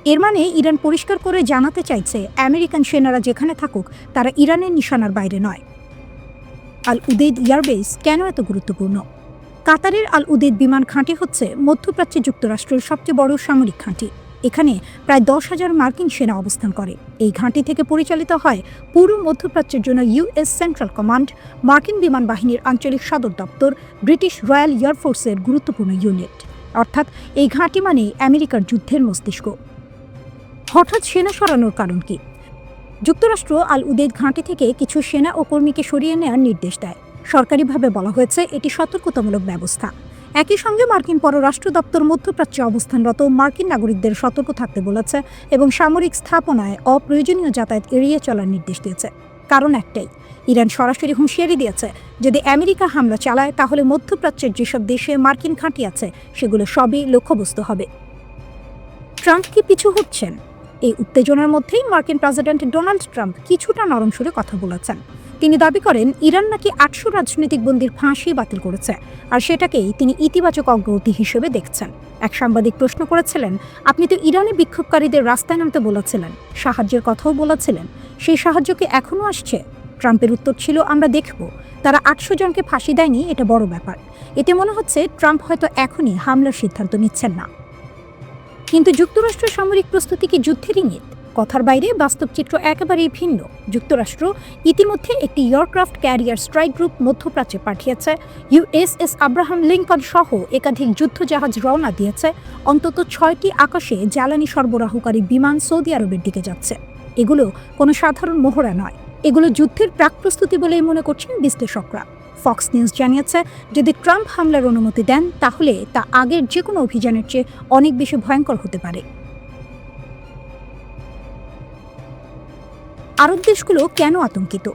এর মানে ইরান পরিষ্কার করে জানাতে চাইছে আমেরিকান সেনারা যেখানে থাকুক তারা ইরানের নিশানার বাইরে নয়। আল উদেইদ এয়ারবেস কেন এত গুরুত্বপূর্ণ? কাতারের আল উদেইদ বিমান ঘাঁটি হচ্ছে মধ্যপ্রাচ্যে যুক্তরাষ্ট্রের সবচেয়ে বড় সামরিক ঘাঁটি। এখানে প্রায় 10,000 মার্কিন সেনা অবস্থান করে। এই ঘাঁটি থেকে পরিচালিত হয় পুরো মধ্যপ্রাচ্যের জন্য ইউএস সেন্ট্রাল কমান্ড, মার্কিন বিমান বাহিনীর আঞ্চলিক সদর দপ্তর, ব্রিটিশ রয়্যাল এয়ারফোর্সের গুরুত্বপূর্ণ ইউনিট। অর্থাৎ এই ঘাঁটি মানে আমেরিকার যুদ্ধের মস্তিষ্ক। হঠাৎ সেনা সরানোর কারণ কি? যুক্তরাষ্ট্র আল উদেইদ ঘাঁটি থেকে কিছু সেনা ও কর্মীকে সরিয়ে নেওয়ার নির্দেশ দেয়। সরকারিভাবে বলা হয়েছে এটি সতর্কতামূলক ব্যবস্থা। একই সঙ্গে মার্কিন পররাষ্ট্র দপ্তর মধ্যপ্রাচ্যে অবস্থানরত মার্কিন নাগরিকদের সতর্ক থাকতে বলেছে এবং সামরিক স্থাপনায় অপ্রয়োজনীয় যাতায়াত এড়িয়ে চলার নির্দেশ দিয়েছে। কারণ একটাই, ইরান সরাসরি হুঁশিয়ারি দিয়েছে যদি আমেরিকা হামলা চালায় তাহলে মধ্যপ্রাচ্যের যেসব দেশে মার্কিন ঘাঁটি আছে সেগুলো সবই লক্ষ্যবস্তু হবে। ট্রাম্প কি পিছু হচ্ছেন? এই উত্তেজনার মধ্যেই মার্কিন প্রেসিডেন্ট ডোনাল্ড ট্রাম্প কিছুটা নরম সুরে কথা বলেছেন। তিনি দাবি করেন ইরান নাকি 800 রাজনৈতিক বন্দীর ফাঁসি বাতিল করেছে, আর সেটাকেই তিনি ইতিবাচক অগ্রগতি হিসেবে দেখছেন। এক সাংবাদিক প্রশ্ন করেছিলেন, আপনি তো ইরানি বিক্ষোভকারীদের রাস্তায় নামতে বলেছিলেন, সাহায্যের কথাও বলেছিলেন, সেই সাহায্য কি এখনও আসছে? ট্রাম্পের উত্তর ছিল, আমরা দেখব। তারা 800 জনকে ফাঁসি দেয়নি, এটা বড় ব্যাপার। এতে মনে হচ্ছে ট্রাম্প হয়তো এখনই হামলার সিদ্ধান্ত নিচ্ছেন না। কিন্তু যুক্তরাষ্ট্রের সামরিক প্রস্তুতি কি যুদ্ধের ইঙ্গিত? কথার বাইরে বাস্তব চিত্র একেবারেই ভিন্ন। যুক্তরাষ্ট্র ইতিমধ্যে একটি এয়ারক্রাফট ক্যারিয়ার স্ট্রাইক গ্রুপ মধ্যপ্রাচ্যে পাঠিয়েছে, ইউএসএস আব্রাহাম লিঙ্কন সহ একাধিক যুদ্ধজাহাজ রওনা দিয়েছে, অন্তত 6টি আকাশে জ্বালানি সরবরাহকারী বিমান সৌদি আরবের দিকে যাচ্ছে। এগুলো কোনো সাধারণ মহড়া নয়, এগুলো যুদ্ধের প্রাক প্রস্তুতি বলেই মনে করছেন বিশ্লেষকরা। ফক্স নিউজ জানিয়েছে, যদি ট্রাম্প হামলার অনুমতি দেন তাহলে তা আগের যে কোনো অভিযানের চেয়ে অনেক বেশি ভয়ঙ্কর হতে পারে। আরব দেশগুলো কেন আতঙ্কিত?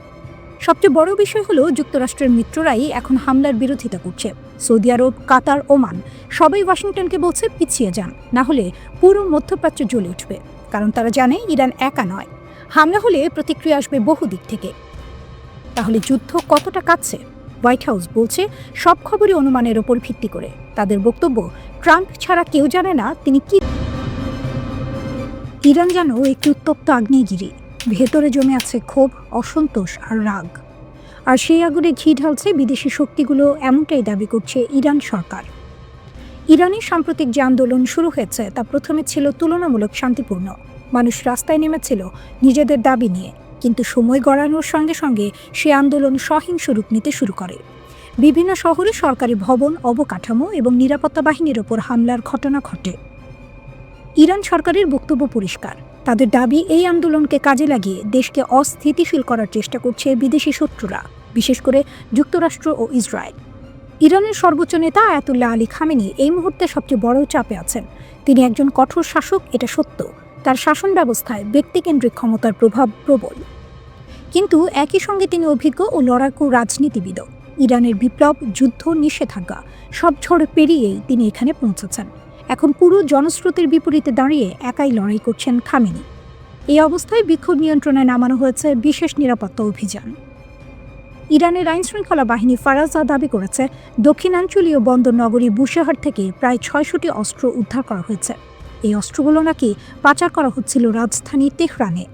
সবচেয়ে বড় বিষয় হলো যুক্তরাষ্ট্রের মিত্ররাই এখন হামলার বিরোধিতা করছে। সৌদি আরব, কাতার, ওমান সবাই ওয়াশিংটনকে বলছে পিছিয়ে যান, না হলে পুরো মধ্যপ্রাচ্য জ্বলে উঠবে। কারণ তারা জানে ইরান একা নয়, হামলা হলে প্রতিক্রিয়া আসবে বহু দিক থেকে। তাহলে যুদ্ধ কতটা কাছে? হোয়াইট হাউস বলছে সব খবরই অনুমানের ওপর ভিত্তি করে। তাদের বক্তব্য, ট্রাম্প ছাড়া কেউ জানে না তিনি কি। ইরান যেন একটি উত্তপ্ত আগ্নেয়গিরি, ভেতরে জমে আছে ক্ষোভ, অসন্তোষ আর রাগ। আর সেই আগুনে ঘি ঢালছে বিদেশি শক্তিগুলো, এমনটাই দাবি করছে ইরান সরকার। ইরানের সাম্প্রতিক যে আন্দোলন শুরু হয়েছে তা প্রথমে ছিল তুলনামূলক শান্তিপূর্ণ। মানুষ রাস্তায় নেমেছিল নিজেদের দাবি নিয়ে, কিন্তু সময় গড়ানোর সঙ্গে সঙ্গে সে আন্দোলন সহিংস রূপ নিতে শুরু করে। বিভিন্ন শহরে সরকারি ভবন, অবকাঠামো এবং নিরাপত্তা বাহিনীর ওপর হামলার ঘটনা ঘটে। ইরান সরকারের বক্তব্য পরিষ্কার, তাদের দাবি এই আন্দোলনকে কাজে লাগিয়ে দেশকে অস্থিতিশীল করার চেষ্টা করছে বিদেশি শত্রুরা, বিশেষ করে যুক্তরাষ্ট্র ও ইসরায়েল। ইরানের সর্বোচ্চ নেতা আয়াতুল্লাহ আলী খামেনি এই মুহূর্তে সবচেয়ে বড় চাপে আছেন। তিনি একজন কঠোর শাসক, এটা সত্য। তার শাসন ব্যবস্থায় ব্যক্তিকেন্দ্রিক ক্ষমতার প্রভাব প্রবল, কিন্তু একই সঙ্গে তিনি অভিজ্ঞ ও লড়াকু রাজনীতিবিদ। ইরানের বিপ্লব, যুদ্ধ, নিষেধাজ্ঞা সব ঝড় পেরিয়েই তিনি এখানে পৌঁছেছেন। এখন পুরো জনস্রোতের বিপরীতে দাঁড়িয়ে একাই লড়াই করছেন খামেনি। এই অবস্থায় বিক্ষোভ নিয়ন্ত্রণে নামানো হয়েছে বিশেষ নিরাপত্তা অভিযান। ইরানের আইনশৃঙ্খলা বাহিনী ফারাজা দাবি করেছে দক্ষিণাঞ্চলীয় বন্দর নগরী বুশেহর থেকে প্রায় 600টি অস্ত্র উদ্ধার করা হয়েছে। এই অস্ত্রগুলো নাকি পাচার করা হচ্ছিল রাজধানী তেহরানে।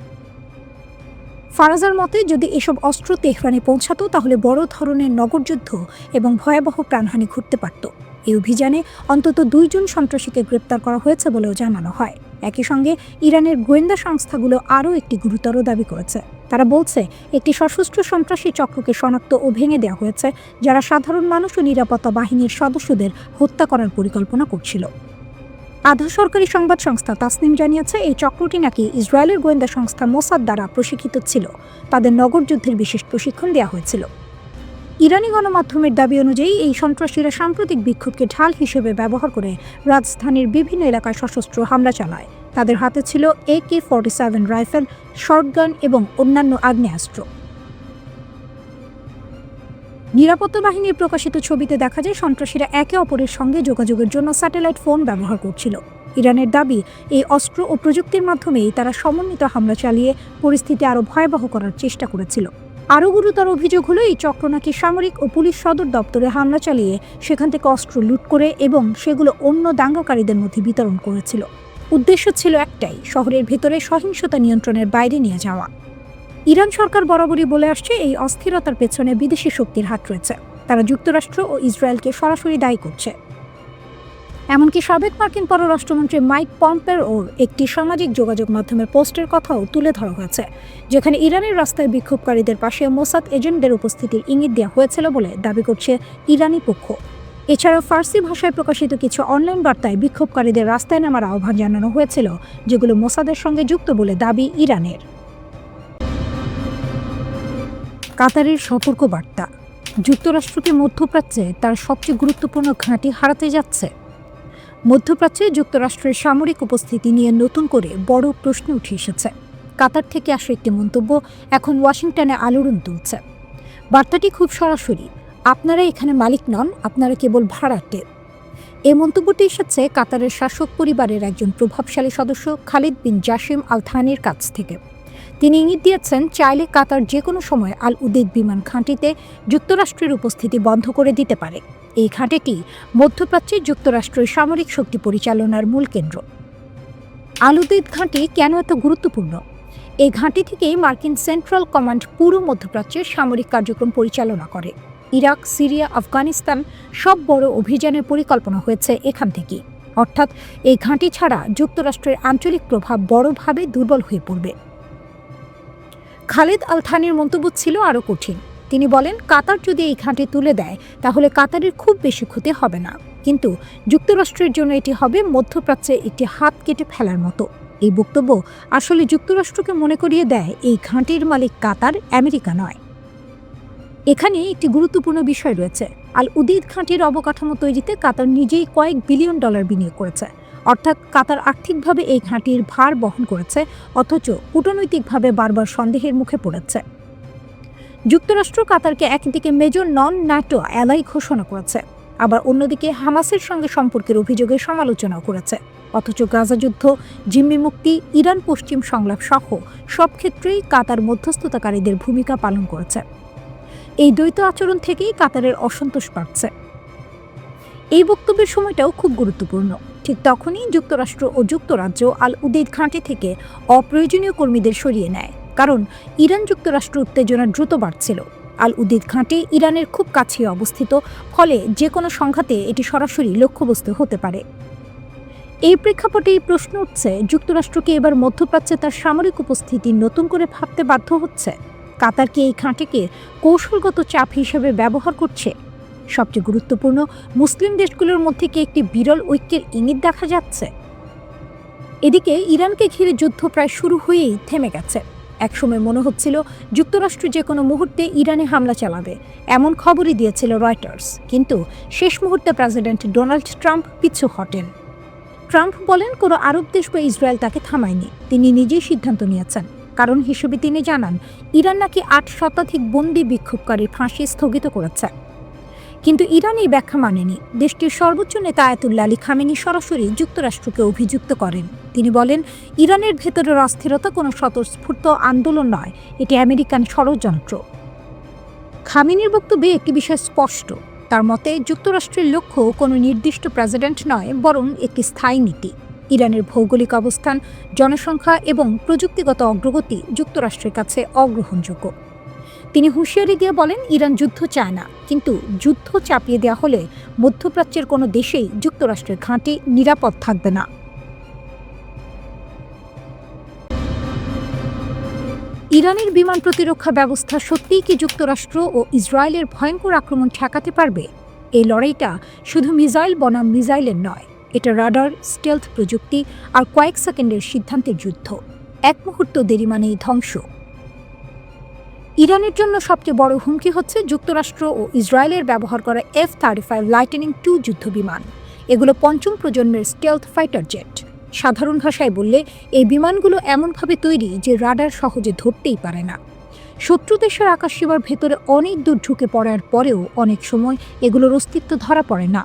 ফারাজার মতে, যদি এসব অস্ত্র তেহরানে পৌঁছাতো তাহলে বড় ধরনের নগরযুদ্ধ এবং ভয়াবহ প্রাণহানি ঘটতে পারত। এই অভিযানে অন্তত 2 জন সন্ত্রাসীকে গ্রেপ্তার করা হয়েছে বলেও জানানো হয়। একই সঙ্গে ইরানের গোয়েন্দা সংস্থাগুলো আরও একটি গুরুতর দাবি করেছে। তারা বলছে একটি সশস্ত্র সন্ত্রাসী চক্রকে শনাক্ত ও ভেঙে দেওয়া হয়েছে, যারা সাধারণ মানুষ ও নিরাপত্তা বাহিনীর সদস্যদের হত্যা করার পরিকল্পনা করছিল। আধা সরকারি সংবাদ সংস্থা তাসনিম জানিয়েছে এই চক্রটি নাকি ইসরায়েলের গোয়েন্দা সংস্থা মোসাদ দ্বারা প্রশিক্ষিত ছিল। তাদের নগরযুদ্ধের বিশেষ প্রশিক্ষণ দেওয়া হয়েছিল। ইরানি গণমাধ্যমের দাবি অনুযায়ী এই সন্ত্রাসীরা সাম্প্রতিক বিক্ষোভকে ঢাল হিসেবে ব্যবহার করে রাজধানীর বিভিন্ন এলাকায় সশস্ত্র হামলা চালায়। তাদের হাতে ছিল AK-47 রাইফেল, শর্টগান এবং অন্যান্য আগ্নেয়াস্ত্র। নিরাপত্তা বাহিনীর প্রকাশিত ছবিতে দেখা যায় সন্ত্রাসীরা একে অপরের সঙ্গে যোগাযোগের জন্য স্যাটেলাইট ফোন ব্যবহার করছিল। ইরানের দাবি, এই অস্ত্র ও প্রযুক্তির মাধ্যমেই তারা সমন্বিত হামলা চালিয়ে পরিস্থিতি আরও ভয়াবহ করার চেষ্টা করেছিল। আরও গুরুতর অভিযোগ হলো এই চক্র নাকি সামরিক ও পুলিশ সদর দপ্তরে হামলা চালিয়ে সেখান থেকে অস্ত্র লুট করে এবং সেগুলো অন্য দাঙ্গাকারীদের মধ্যে বিতরণ করেছিল। উদ্দেশ্য ছিল একটাই, শহরের ভেতরে সহিংসতা নিয়ন্ত্রণের বাইরে নিয়ে যাওয়া। ইরান সরকার বরাবরই বলে আসছে এই অস্থিরতার পেছনে বিদেশি শক্তির হাত রয়েছে। তারা যুক্তরাষ্ট্র ও ইসরায়েলকে সরাসরি দায়ী করছে। এমনকি সাবেক মার্কিন পররাষ্ট্রমন্ত্রী মাইক পম্পেওর একটি সামাজিক যোগাযোগ মাধ্যমের পোস্টের কথাও তুলে ধরা হয়েছে, যেখানে ইরানের রাস্তায় বিক্ষোভকারীদের পাশে মোসাদ এজেন্টদের উপস্থিতির ইঙ্গিত দেওয়া হয়েছিল বলে দাবি করছে ইরানি পক্ষ। এছাড়াও ফার্সি ভাষায় প্রকাশিত কিছু অনলাইন বার্তায় বিক্ষোভকারীদের রাস্তায় নামার আহ্বান জানানো হয়েছিল, যেগুলো মোসাদের সঙ্গে যুক্ত বলে দাবি ইরানের। কাতারের সতর্ক বার্তা, যুক্তরাষ্ট্রকে মধ্যপ্রাচ্যে তার সবচেয়ে গুরুত্বপূর্ণ ঘাঁটি হারাতে যাচ্ছে। মধ্যপ্রাচ্যে যুক্তরাষ্ট্রের সামরিক উপস্থিতি নিয়ে নতুন করে বড় প্রশ্ন উঠে এসেছে। কাতার থেকে আসা একটি মন্তব্য এখন ওয়াশিংটনে আলোড়ন তুলছে। বার্তাটি খুব সরাসরি, আপনারা এখানে মালিক নন, আপনারা কেবল ভাড়াটে। এই মন্তব্যটি এসেছে কাতারের শাসক পরিবারের একজন প্রভাবশালী সদস্য খালিদ বিন জাসিম আল থানির কাছ থেকে। তিনি ইঙ্গিত দিয়েছেন, চাইলে কাতার যে কোনো সময় আল উদেদ বিমান ঘাঁটিতে যুক্তরাষ্ট্রের উপস্থিতি বন্ধ করে দিতে পারে। এই ঘাঁটিটি মধ্যপ্রাচ্যে যুক্তরাষ্ট্রের সামরিক শক্তি পরিচালনার মূল কেন্দ্র। আল উদেদ ঘাঁটি কেন এত গুরুত্বপূর্ণ? এই ঘাঁটি থেকেই মার্কিন সেন্ট্রাল কমান্ড পুরো মধ্যপ্রাচ্যের সামরিক কার্যক্রম পরিচালনা করে। ইরাক, সিরিয়া, আফগানিস্তান সব বড় অভিযানের পরিকল্পনা হয়েছে এখান থেকেই। অর্থাৎ এই ঘাঁটি ছাড়া যুক্তরাষ্ট্রের আঞ্চলিক প্রভাব বড়ভাবে দুর্বল হয়ে পড়বে। খালিদ আল থানির মন্তব্য ছিল আরও কঠিন। তিনি বলেন, কাতার যদি এই ঘাঁটি তুলে দেয় তাহলে কাতারের খুব বেশি ক্ষতি হবে না, কিন্তু যুক্তরাষ্ট্রের জন্য এটি হবে মধ্যপ্রাচ্যে একটি হাত কেটে ফেলার মতো। এই বক্তব্য আসলে যুক্তরাষ্ট্রকে মনে করিয়ে দেয় এই ঘাঁটির মালিক কাতার, আমেরিকা নয়। এখানে একটি গুরুত্বপূর্ণ বিষয় রয়েছে। আল উদেদ ঘাঁটির অবকাঠামো তৈরিতে কাতার নিজেই কয়েক বিলিয়ন ডলার বিনিয়োগ করেছে। অর্থাৎ কাতার আর্থিকভাবে এই ঘাঁটির ভার বহন করেছে, অথচ কূটনৈতিকভাবে বারবার সন্দেহের মুখে পড়েছে। যুক্তরাষ্ট্র কাতারকে একদিকে মেজর নন ন্যাটো অ্যালাই ঘোষণা করেছে, আবার অন্যদিকে হামাসের সঙ্গে সম্পর্কের অভিযোগের সমালোচনাও করেছে। অথচ গাজা যুদ্ধ, জিম্মি মুক্তি, ইরান পশ্চিম সংলাপ সহ সব ক্ষেত্রেই কাতার মধ্যস্থতাকারীদের ভূমিকা পালন করেছে। এই দ্বৈত আচরণ থেকেই কাতারের অসন্তোষ বাড়ছে। এই বক্তব্যের সময়টাও খুব গুরুত্বপূর্ণ। ঠিক তখনই যুক্তরাষ্ট্র ও যুক্তরাজ্য আল উদেদ ঘাঁটি থেকে অপ্রয়োজনীয় কর্মীদের সরিয়ে নেয়, কারণ ইরান যুক্তরাষ্ট্র উত্তেজনা দ্রুত বাড়ছিল। আল উদেদ ঘাঁটি ইরানের খুব কাছে অবস্থিত, ফলে যে কোনো সংঘাতে এটি সরাসরি লক্ষ্যবস্তু হতে পারে। এই প্রেক্ষাপটেই প্রশ্ন উঠছে, যুক্তরাষ্ট্রকে এবার মধ্যপ্রাচ্যে তার সামরিক উপস্থিতি নতুন করে ভাবতে বাধ্য হচ্ছে। কাতার কি এই ঘাঁটিকে কৌশলগত চাপ হিসেবে ব্যবহার করছে? সবচেয়ে গুরুত্বপূর্ণ, মুসলিম দেশগুলোর মধ্যে কি একটি বিরল ঐক্যের ইঙ্গিত দেখা যাচ্ছে? এদিকে ইরানকে ঘিরে যুদ্ধ প্রায় শুরু হয়েই থেমে গেছে। একসময় মনে হচ্ছিল যুক্তরাষ্ট্র যে কোনো মুহূর্তে ইরানে হামলা চালাবে, এমন খবরই দিয়েছিল রয়টার্স। কিন্তু শেষ মুহূর্তে প্রেসিডেন্ট ডোনাল্ড ট্রাম্প পিছু হটেন। ট্রাম্প বলেন, কোনো আরব দেশ বা ইসরায়েল তাকে থামায়নি, তিনি নিজেই সিদ্ধান্ত নিয়েছেন। কারণ হিসেবে তিনি জানান, ইরান নাকি ৮ শতাধিক বন্দী বিক্ষোভকারীর ফাঁসি স্থগিত করেছে। কিন্তু ইরান এই ব্যাখ্যা মানেনি। দেশটির সর্বোচ্চ নেতা আয়াতুল্লাহ আলী খামেনি সরাসরি যুক্তরাষ্ট্রকে অভিযুক্ত করেন। তিনি বলেন, ইরানের ভেতরের অস্থিরতা কোনো স্বতঃস্ফূর্ত আন্দোলন নয়, এটি আমেরিকান ষড়যন্ত্র। খামেনির বক্তব্যে একটি বিষয় স্পষ্ট, তার মতে যুক্তরাষ্ট্রের লক্ষ্য কোনো নির্দিষ্ট প্রেসিডেন্ট নয়, বরং একটি স্থায়ী নীতি। ইরানের ভৌগোলিক অবস্থান, জনসংখ্যা এবং প্রযুক্তিগত অগ্রগতি যুক্তরাষ্ট্রের কাছে অগ্রহণযোগ্য। তিনি হুঁশিয়ারি দিয়ে বলেন, ইরান যুদ্ধ চায় না, কিন্তু যুদ্ধ চাপিয়ে দেওয়া হলে মধ্যপ্রাচ্যের কোনো দেশেই যুক্তরাষ্ট্রের ঘাঁটি নিরাপদ থাকবে না। ইরানের বিমান প্রতিরক্ষা ব্যবস্থা সত্যিই কি যুক্তরাষ্ট্র ও ইসরায়েলের ভয়ঙ্কর আক্রমণ ঠেকাতে পারবে? এই লড়াইটা শুধু মিসাইল বনাম মিসাইলের নয়, এটা রাডার, স্টেলথ প্রযুক্তি আর কয়েক সেকেন্ডের সিদ্ধান্তের যুদ্ধ। এক মুহূর্ত দেরি মানেই ধ্বংস। ইরানের জন্য সবচেয়ে বড় হুমকি হচ্ছে যুক্তরাষ্ট্র ও ইসরায়েলের ব্যবহার করা F-35 লাইটেনিং II যুদ্ধ বিমান। এগুলো পঞ্চম প্রজন্মের স্টেলথ ফাইটার জেট। সাধারণ ভাষায় বললে, এই বিমানগুলো এমনভাবে তৈরি যে রাডার সহজে ধরতেই পারে না। শত্রু দেশের আকাশসীমার ভেতরে অনেক দূর ঢুকে পড়ার পরেও অনেক সময় এগুলোর অস্তিত্ব ধরা পড়ে না।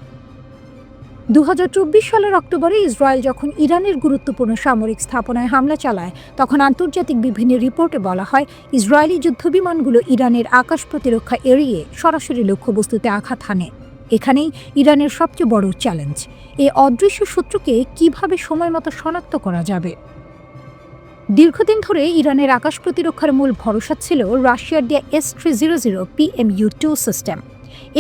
2024 সালের অক্টোবরে ইসরায়েল যখন ইরানের গুরুত্বপূর্ণ সামরিক স্থাপনায় হামলা চালায়, তখন আন্তর্জাতিক বিভিন্ন রিপোর্টে বলা হয়, ইসরায়েলি যুদ্ধবিমানগুলো ইরানের আকাশ প্রতিরক্ষা এড়িয়ে সরাসরি লক্ষ্যবস্তুতে আঘাত হানে। এখানেই ইরানের সবচেয়ে বড় চ্যালেঞ্জ, এই অদৃশ্য শত্রুকে কিভাবে সময় মতো শনাক্ত করা যাবে। দীর্ঘদিন ধরে ইরানের আকাশ প্রতিরক্ষার মূল ভরসা ছিল রাশিয়ার দেয়া S-300 PMU-2 সিস্টেম।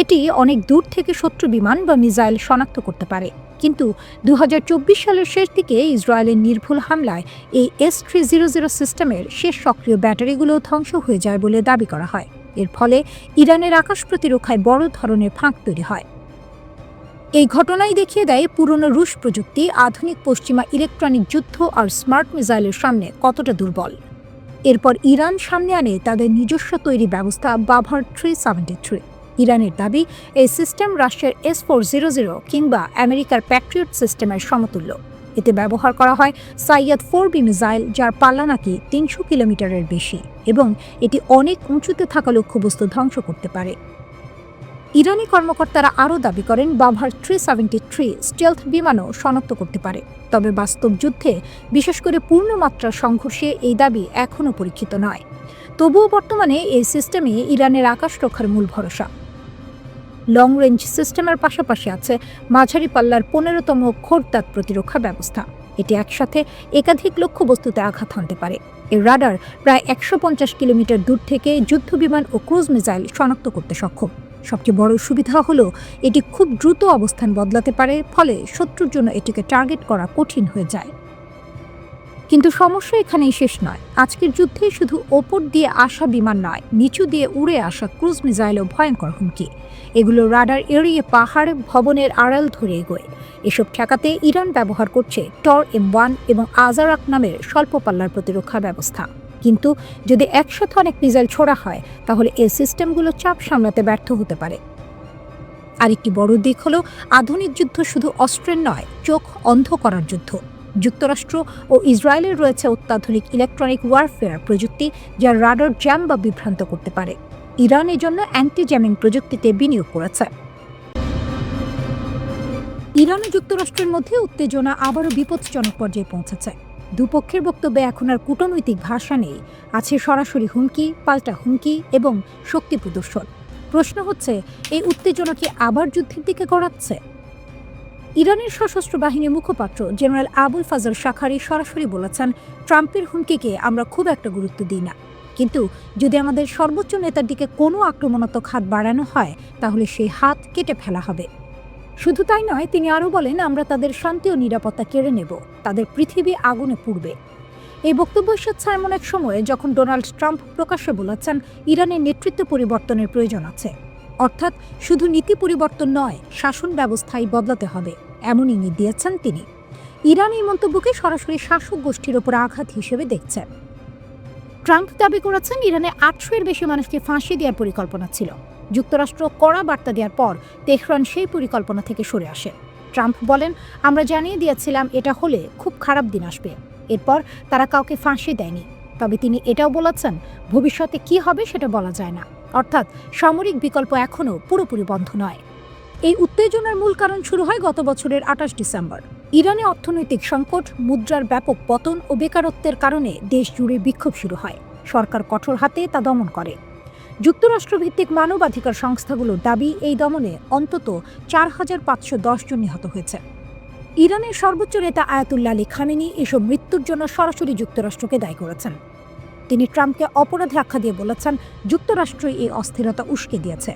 এটি অনেক দূর থেকে শত্রু বিমান বা মিসাইল শনাক্ত করতে পারে, কিন্তু 2024 সালের শেষ দিকে ইসরায়েলের নির্ভুল হামলায় এই S-300 সিস্টেমের শেষ সক্রিয় ব্যাটারিগুলো ধ্বংস হয়ে যায় বলে দাবি করা হয়। এর ফলে ইরানের আকাশ প্রতিরক্ষায় বড় ধরনের ফাঁক তৈরি হয়। এই ঘটনাই দেখিয়ে দেয় পুরনো রুশ প্রযুক্তি আধুনিক পশ্চিমা ইলেকট্রনিক যুদ্ধ আর স্মার্ট মিসাইলের সামনে কতটা দুর্বল। এরপর ইরান সামনে আনে তাদের নিজস্ব তৈরি ব্যবস্থা বাভার 373। ইরানের দাবি এই সিস্টেম রাশিয়ার S-400 কিংবা আমেরিকার প্যাট্রিয়ট সিস্টেমের সমতুল্য। এতে ব্যবহার করা হয় সাইয়াদ 4B মিসাইল, যার পাল্লা নাকি 300 কিলোমিটারের বেশি, এবং এটি অনেক উঁচুতে থাকা লক্ষ্যবস্তু ধ্বংস করতে পারে। ইরানি কর্মকর্তারা আরও দাবি করেন বাভার 373 স্টেলথ বিমানও শনাক্ত করতে পারে। তবে বাস্তব যুদ্ধে, বিশেষ করে পূর্ণমাত্রার সংঘর্ষে এই দাবি এখনও পরীক্ষিত নয়। তবুও বর্তমানে এই সিস্টেমই ইরানের আকাশ রক্ষার মূল ভরসা। লং রেঞ্জ সিস্টেমের পাশাপাশি আছে মাঝারি পাল্লার 15তম খোরতাদ প্রতিরক্ষা ব্যবস্থা। এটি একসাথে একাধিক লক্ষ্যবস্তুতে আঘাত হানতে পারে। এর রাডার প্রায় 150 কিলোমিটার দূর থেকে যুদ্ধবিমান ও ক্রুজ মিসাইল শনাক্ত করতে সক্ষম। সবচেয়ে বড় সুবিধা হলো এটি খুব দ্রুত অবস্থান বদলাতে পারে, ফলে শত্রুর জন্য এটিকে টার্গেট করা কঠিন হয়ে যায়। কিন্তু সমস্যা এখানেই শেষ নয়। আজকের যুদ্ধে শুধু ওপর দিয়ে আসা বিমান নয়, নিচু দিয়ে উড়ে আসা ক্রুজ মিসাইলও ভয়ঙ্কর হুমকি। এগুলো রাডার এড়িয়ে পাহাড়, ভবনের আড়াল ধরে এগোয়। এসব ঠেকাতে ইরান ব্যবহার করছে টর M1 এবং আজারাক নামের স্বল্প পাল্লার প্রতিরক্ষা ব্যবস্থা। কিন্তু যদি একসাথে অনেক মিসাইল ছোড়া হয়, তাহলে এই সিস্টেমগুলো চাপ সামলাতে ব্যর্থ হতে পারে। আরেকটি বড় দিক হলো আধুনিক যুদ্ধ শুধু অস্ত্রের নয়, চোখ অন্ধ করার যুদ্ধ। যুক্তরাষ্ট্র ও ইসরায়েলের রয়েছে অত্যাধুনিক ইলেকট্রনিক ওয়ারফেয়ার প্রযুক্তি, যা রাডার জ্যাম বা বিভ্রান্ত করতে পারে। ইরান এর জন্য অ্যান্টি জ্যামিং প্রযুক্তিতে বিনিয়োগ করেছে। ইরান ও যুক্তরাষ্ট্রের মধ্যে উত্তেজনা আবারও বিপজ্জনক পর্যায়ে পৌঁছেছে। দুপক্ষের বক্তব্যে এখন আর কূটনৈতিক ভাষা নেই, আছে সরাসরি হুমকি, পাল্টা হুমকি এবং শক্তি প্রদর্শন। প্রশ্ন হচ্ছে, এই উত্তেজনা কি আবার যুদ্ধের দিকে গড়াচ্ছে? ইরানের সশস্ত্র বাহিনীর মুখপাত্র জেনারেল আবুল ফাজল শাখারি সরাসরি বলেছেন, ট্রাম্পের হুমকিকে আমরা খুব একটা গুরুত্ব দিই না, কিন্তু যদি আমাদের সর্বোচ্চ নেতার দিকে কোনো আক্রমণাত্মক হাত বাড়ানো হয়, তাহলে সেই হাত কেটে ফেলা হবে। শুধু তাই নয়, তিনি আরও বলেন, আমরা তাদের শান্তি ও নিরাপত্তা কেড়ে নেব, তাদের পৃথিবী আগুনে পুড়বে। এই বক্তব্য এসেছে এমন এক সময়ে যখন ডোনাল্ড ট্রাম্প প্রকাশ্যে বলেছেন ইরানের নেতৃত্ব পরিবর্তনের প্রয়োজন আছে। অর্থাৎ শুধু নীতি পরিবর্তন নয়, শাসন ব্যবস্থাই বদলাতে হবে, এমন ইঙ্গিত দিয়েছেন তিনি। ইরান এই মন্তব্যকে সরাসরি শাসক গোষ্ঠীর ওপর আঘাত হিসেবে দেখছেন। ট্রাম্প দাবি করেছেন, ইরানে 800-এর বেশি মানুষকে ফাঁসি দেওয়ার পরিকল্পনা ছিল। যুক্তরাষ্ট্র কড়া বার্তা দেওয়ার পর তেহরান সেই পরিকল্পনা থেকে সরে আসে। ট্রাম্প বলেন, আমরা জানিয়ে দিয়েছিলাম এটা হলে খুব খারাপ দিন আসবে। এরপর তারা কাউকে ফাঁসি দেয়নি। তবে তিনি এটাও বলেছেন, ভবিষ্যতে কি হবে সেটা বলা যায় না। অর্থাৎ সামরিক বিকল্প এখনও পুরোপুরি বন্ধ নয়। এই উত্তেজনার মূল কারণ শুরু হয় গত বছরের 28 ডিসেম্বর। ইরানে অর্থনৈতিক সংকট, মুদ্রার ব্যাপক পতন ও বেকারত্বের কারণে দেশ জুড়ে বিক্ষোভ শুরু হয়। সরকার কঠোর হাতে তা দমন করে। যুক্তরাষ্ট্রভিত্তিক মানবাধিকার সংস্থাগুলোর দাবি, এই দমনে অন্তত 4510 জন নিহত হয়েছে। ইরানের সর্বোচ্চ নেতা আয়াতুল্লাহ আলী খামেনি এসব মৃত্যুর জন্য সরাসরি যুক্তরাষ্ট্রকে দায়ী করেছেন। তিনি ট্রাম্পকে অপরাধী আখ্যা দিয়ে বলেছেন, যুক্তরাষ্ট্রই এই অস্থিরতা উস্কে দিয়েছে।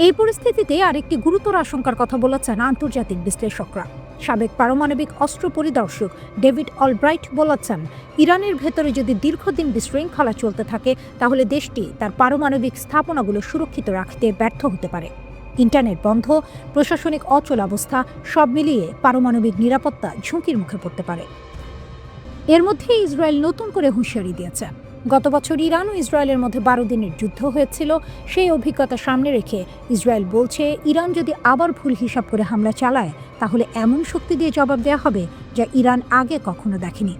এই পরিস্থিতিতে আরেকটি গুরুতর আশঙ্কার কথা বলেছেন আন্তর্জাতিক বিশ্লেষকরা। সাবেক পারমাণবিক অস্ত্র পরিদর্শক ডেভিড অলব্রাইট বলেছেন, ইরানের ভেতরে যদি দীর্ঘদিন বিশৃঙ্খলা চলতে থাকে, তাহলে দেশটি তার পারমাণবিক স্থাপনাগুলো সুরক্ষিত রাখতে ব্যর্থ হতে পারে। ইন্টারনেট বন্ধ, প্রশাসনিক অচলাবস্থা, সব মিলিয়ে পারমাণবিক নিরাপত্তা ঝুঁকির মুখে পড়তে পারে। এর মধ্যে ইসরায়েল নতুন করে হুঁশিয়ারি দিয়েছে। গত বছর ইরান ও ইসরায়েলের মধ্যে 12 দিনের যুদ্ধ হয়েছিল। সেই অভিজ্ঞতা সামনে রেখে ইসরায়েল বলছে, ইরান যদি আবার ভুল হিসাব করে হামলা চালায়, তাহলে এমন শক্তি দিয়ে জবাব দেওয়া হবে যা ইরান আগে কখনো দেখেনি।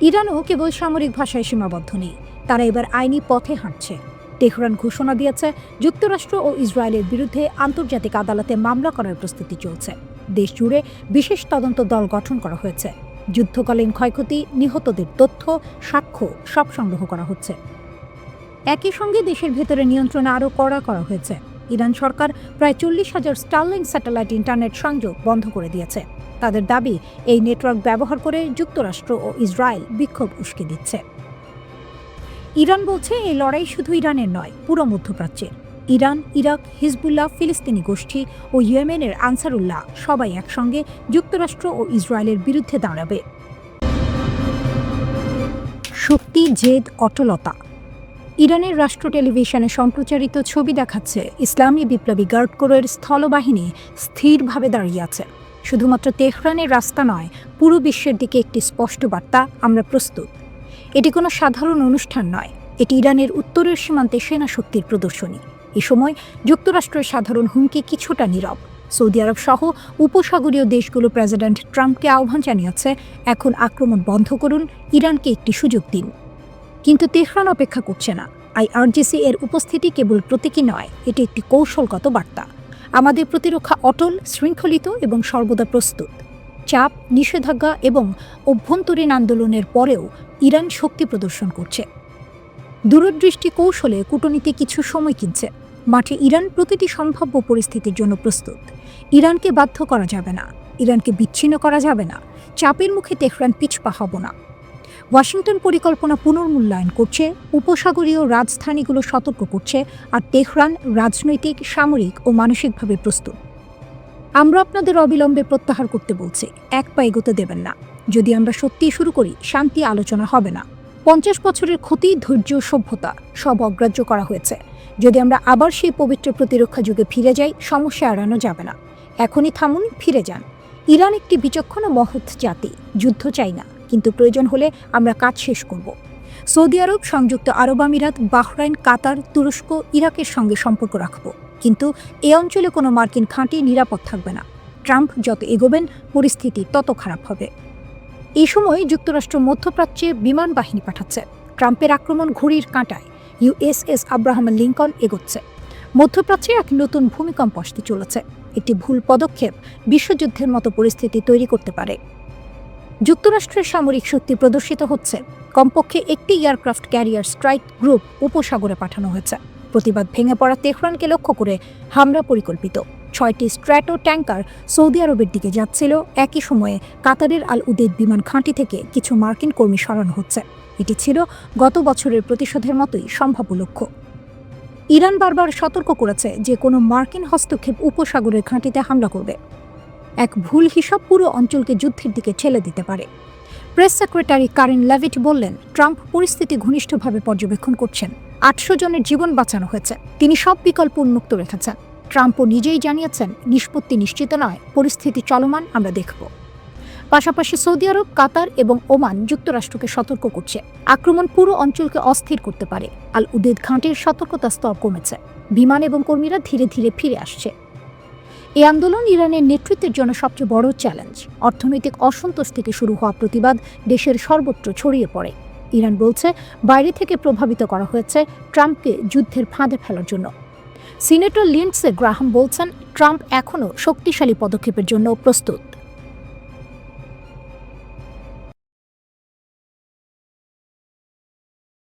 ইরানও কেবল সামরিক ভাষায় সীমাবদ্ধ নেই, তারা এবার আইনি পথে হাঁটছে। তেহরান ঘোষণা দিয়েছে, যুক্তরাষ্ট্র ও ইসরায়েলের বিরুদ্ধে আন্তর্জাতিক আদালতে মামলা করার প্রস্তুতি চলছে। দেশ জুড়ে বিশেষ তদন্ত দল গঠন করা হয়েছে। যুদ্ধকালীন ক্ষয়ক্ষতি, নিহতদের তথ্য, সাক্ষ্য সব সংগ্রহ করা হচ্ছে। একই সঙ্গে দেশের ভেতরে নিয়ন্ত্রণ আরও কড়া করা হয়েছে। ইরান সরকার প্রায় 40,000 স্টারলিংক স্যাটেলাইট ইন্টারনেট সংযোগ বন্ধ করে দিয়েছে। তাদের দাবি, এই নেটওয়ার্ক ব্যবহার করে যুক্তরাষ্ট্র ও ইসরায়েল বিক্ষোভ উস্কে দিচ্ছে। ইরান বলছে এই লড়াই শুধু ইরানের নয়, পুরো মধ্যপ্রাচ্যের। ইরান, ইরাক, হিজবুল্লাহ, ফিলিস্তিনি গোষ্ঠী ও ইয়েমেনের আনসারুল্লাহ সবাই একসঙ্গে যুক্তরাষ্ট্র ও ইসরায়েলের বিরুদ্ধে দাঁড়াবে। শক্তি, জেদ, অটলতা। ইরানের রাষ্ট্র টেলিভিশনে সম্প্রচারিত ছবি দেখাচ্ছে ইসলামী বিপ্লবী গার্ড কোরের স্থলবাহিনী স্থিরভাবে দাঁড়িয়ে আছে। শুধুমাত্র তেহরানের রাস্তা নয়, পুরো বিশ্বের দিকে একটি স্পষ্ট বার্তা, আমরা প্রস্তুত। এটি কোনো সাধারণ অনুষ্ঠান নয়, এটি ইরানের উত্তরের সীমান্তে সেনা শক্তির প্রদর্শনী। এ সময় যুক্তরাষ্ট্রের সাধারণ হুমকি কিছুটা নীরব। সৌদি আরব সহ উপসাগরীয় দেশগুলো প্রেসিডেন্ট ট্রাম্পকে আহ্বান জানিয়েছে, এখন আক্রমণ বন্ধ করুন, ইরানকে একটি সুযোগ দিন। কিন্তু তেহরান অপেক্ষা করছে না। আইআরজিসি এর উপস্থিতি কেবল প্রতীকী নয়, এটি একটি কৌশলগত বার্তা। আমাদের প্রতিরক্ষা অটল, শৃঙ্খলিত এবং সর্বদা প্রস্তুত। চাপ, নিষেধাজ্ঞা এবং অভ্যন্তরীণ আন্দোলনের পরেও ইরান শক্তি প্রদর্শন করছে। দূরদৃষ্টি কৌশলে কূটনীতি কিছু সময় কিনছে। মাঠে ইরান প্রতিটি সম্ভাব্য পরিস্থিতির জন্য প্রস্তুত। ইরানকে বাধ্য করা যাবে না, ইরানকে বিচ্ছিন্ন করা যাবে না। চাপের মুখে তেহরান পিছপা হব না। ওয়াশিংটন পরিকল্পনা পুনর্মূল্যায়ন করছে, উপসাগরীয় রাজধানীগুলো সতর্ক করছে, আর তেহরান রাজনৈতিক, সামরিক ও মানসিকভাবে প্রস্তুত। আমরা আপনাদের অবিলম্বে প্রত্যাহার করতে বলছি, এক পা এগোতে দেবেন না। যদি আমরা সত্যিই শুরু করি, শান্তি আলোচনা হবে না। 50 বছরের ক্ষতি, ধৈর্য, সভ্যতা সব অগ্রাহ্য করা হয়েছে। যদি আমরা আবার সেই পবিত্র প্রতিরক্ষা যুগে ফিরে যাই, সমস্যা এড়ানো যাবে না। এখনই থামুন, ফিরে যান। ইরান একটি বিচক্ষণ ও মহৎ জাতি, যুদ্ধ চাই না, কিন্তু প্রয়োজন হলে আমরা কাজ শেষ করব। সৌদি আরব, সংযুক্ত আরব আমিরাত, বাহরাইন, কাতার, তুরস্ক, ইরাকের সঙ্গে সম্পর্ক রাখব, কিন্তু এ অঞ্চলে কোনো মার্কিন ঘাঁটি নিরাপদ থাকবে না। ট্রাম্প যত এগোবেন, পরিস্থিতি তত খারাপ হবে। এই সময় যুক্তরাষ্ট্র মধ্যপ্রাচ্যে বিমান বাহিনী পাঠাচ্ছে। ট্রাম্পের আক্রমণ ঘড়ির কাঁটায়। ইউএসএস আব্রাহাম লিঙ্কন এগোচ্ছে। মধ্যপ্রাচ্যে এক নতুন ভূমিকম্প আসতে চলেছে। একটি ভুল পদক্ষেপ বিশ্বযুদ্ধের মতো পরিস্থিতি তৈরি করতে পারে। যুক্তরাষ্ট্রের সামরিক শক্তি প্রদর্শিত হচ্ছে। কমপক্ষে একটি এয়ারক্রাফট ক্যারিয়ার স্ট্রাইক গ্রুপ উপসাগরে পাঠানো হয়েছে। প্রতিবাদ ভেঙে পড়া তেহরানকে লক্ষ্য করে হামলা পরিকল্পিত। 6টি স্ট্র্যাটো ট্যাঙ্কার সৌদি আরবের দিকে যাচ্ছিল। একই সময়ে কাতারের আল উদেদ বিমান ঘাঁটি থেকে কিছু মার্কিন কর্মী সরানো হচ্ছে। এটি ছিল গত বছরের প্রতিশোধের মতোই সম্ভাব্য লক্ষ্য। ইরান বারবার সতর্ক করেছে যে কোনো মার্কিন হস্তক্ষেপ উপসাগরের ঘাঁটিতে হামলা করবে। এক ভুল হিসাব পুরো অঞ্চলকে যুদ্ধের দিকে ঠেলে দিতে পারে। প্রেস সেক্রেটারি কারেন লেভিট বললেন, ট্রাম্প পরিস্থিতি ঘনিষ্ঠভাবে পর্যবেক্ষণ করছেন। 800 জনের জীবন বাঁচানো হয়েছে। তিনি সব বিকল্প উন্মুক্ত রেখেছেন। ট্রাম্পও নিজেই জানিয়েছেন, নিষ্পত্তি নিশ্চিত নয়, পরিস্থিতি চলমান, আমরা দেখব। পাশাপাশি সৌদি আরব, কাতার এবং ওমান যুক্তরাষ্ট্রকে সতর্ক করছে, আক্রমণ পুরো অঞ্চলকে অস্থির করতে পারে। আল উদেদ ঘাঁটির সতর্কতা স্তর কমেছে। বিমান এবং কর্মীরা ধীরে ধীরে ফিরে আসছে। এই আন্দোলন ইরানের নেতৃত্বের জন্য সবচেয়ে বড় চ্যালেঞ্জ। অর্থনৈতিক অসন্তোষ থেকে শুরু হওয়া প্রতিবাদ দেশের সর্বত্র ছড়িয়ে পড়ে। ইরান বলছে, বাইরে থেকে প্রভাবিত করা হয়েছে ট্রাম্পকে যুদ্ধের ফাঁদে ফেলার জন্য। সিনেটর লিন্ডসে গ্রাহাম বলছেন, ট্রাম্প এখনও শক্তিশালী পদক্ষেপের জন্য প্রস্তুত।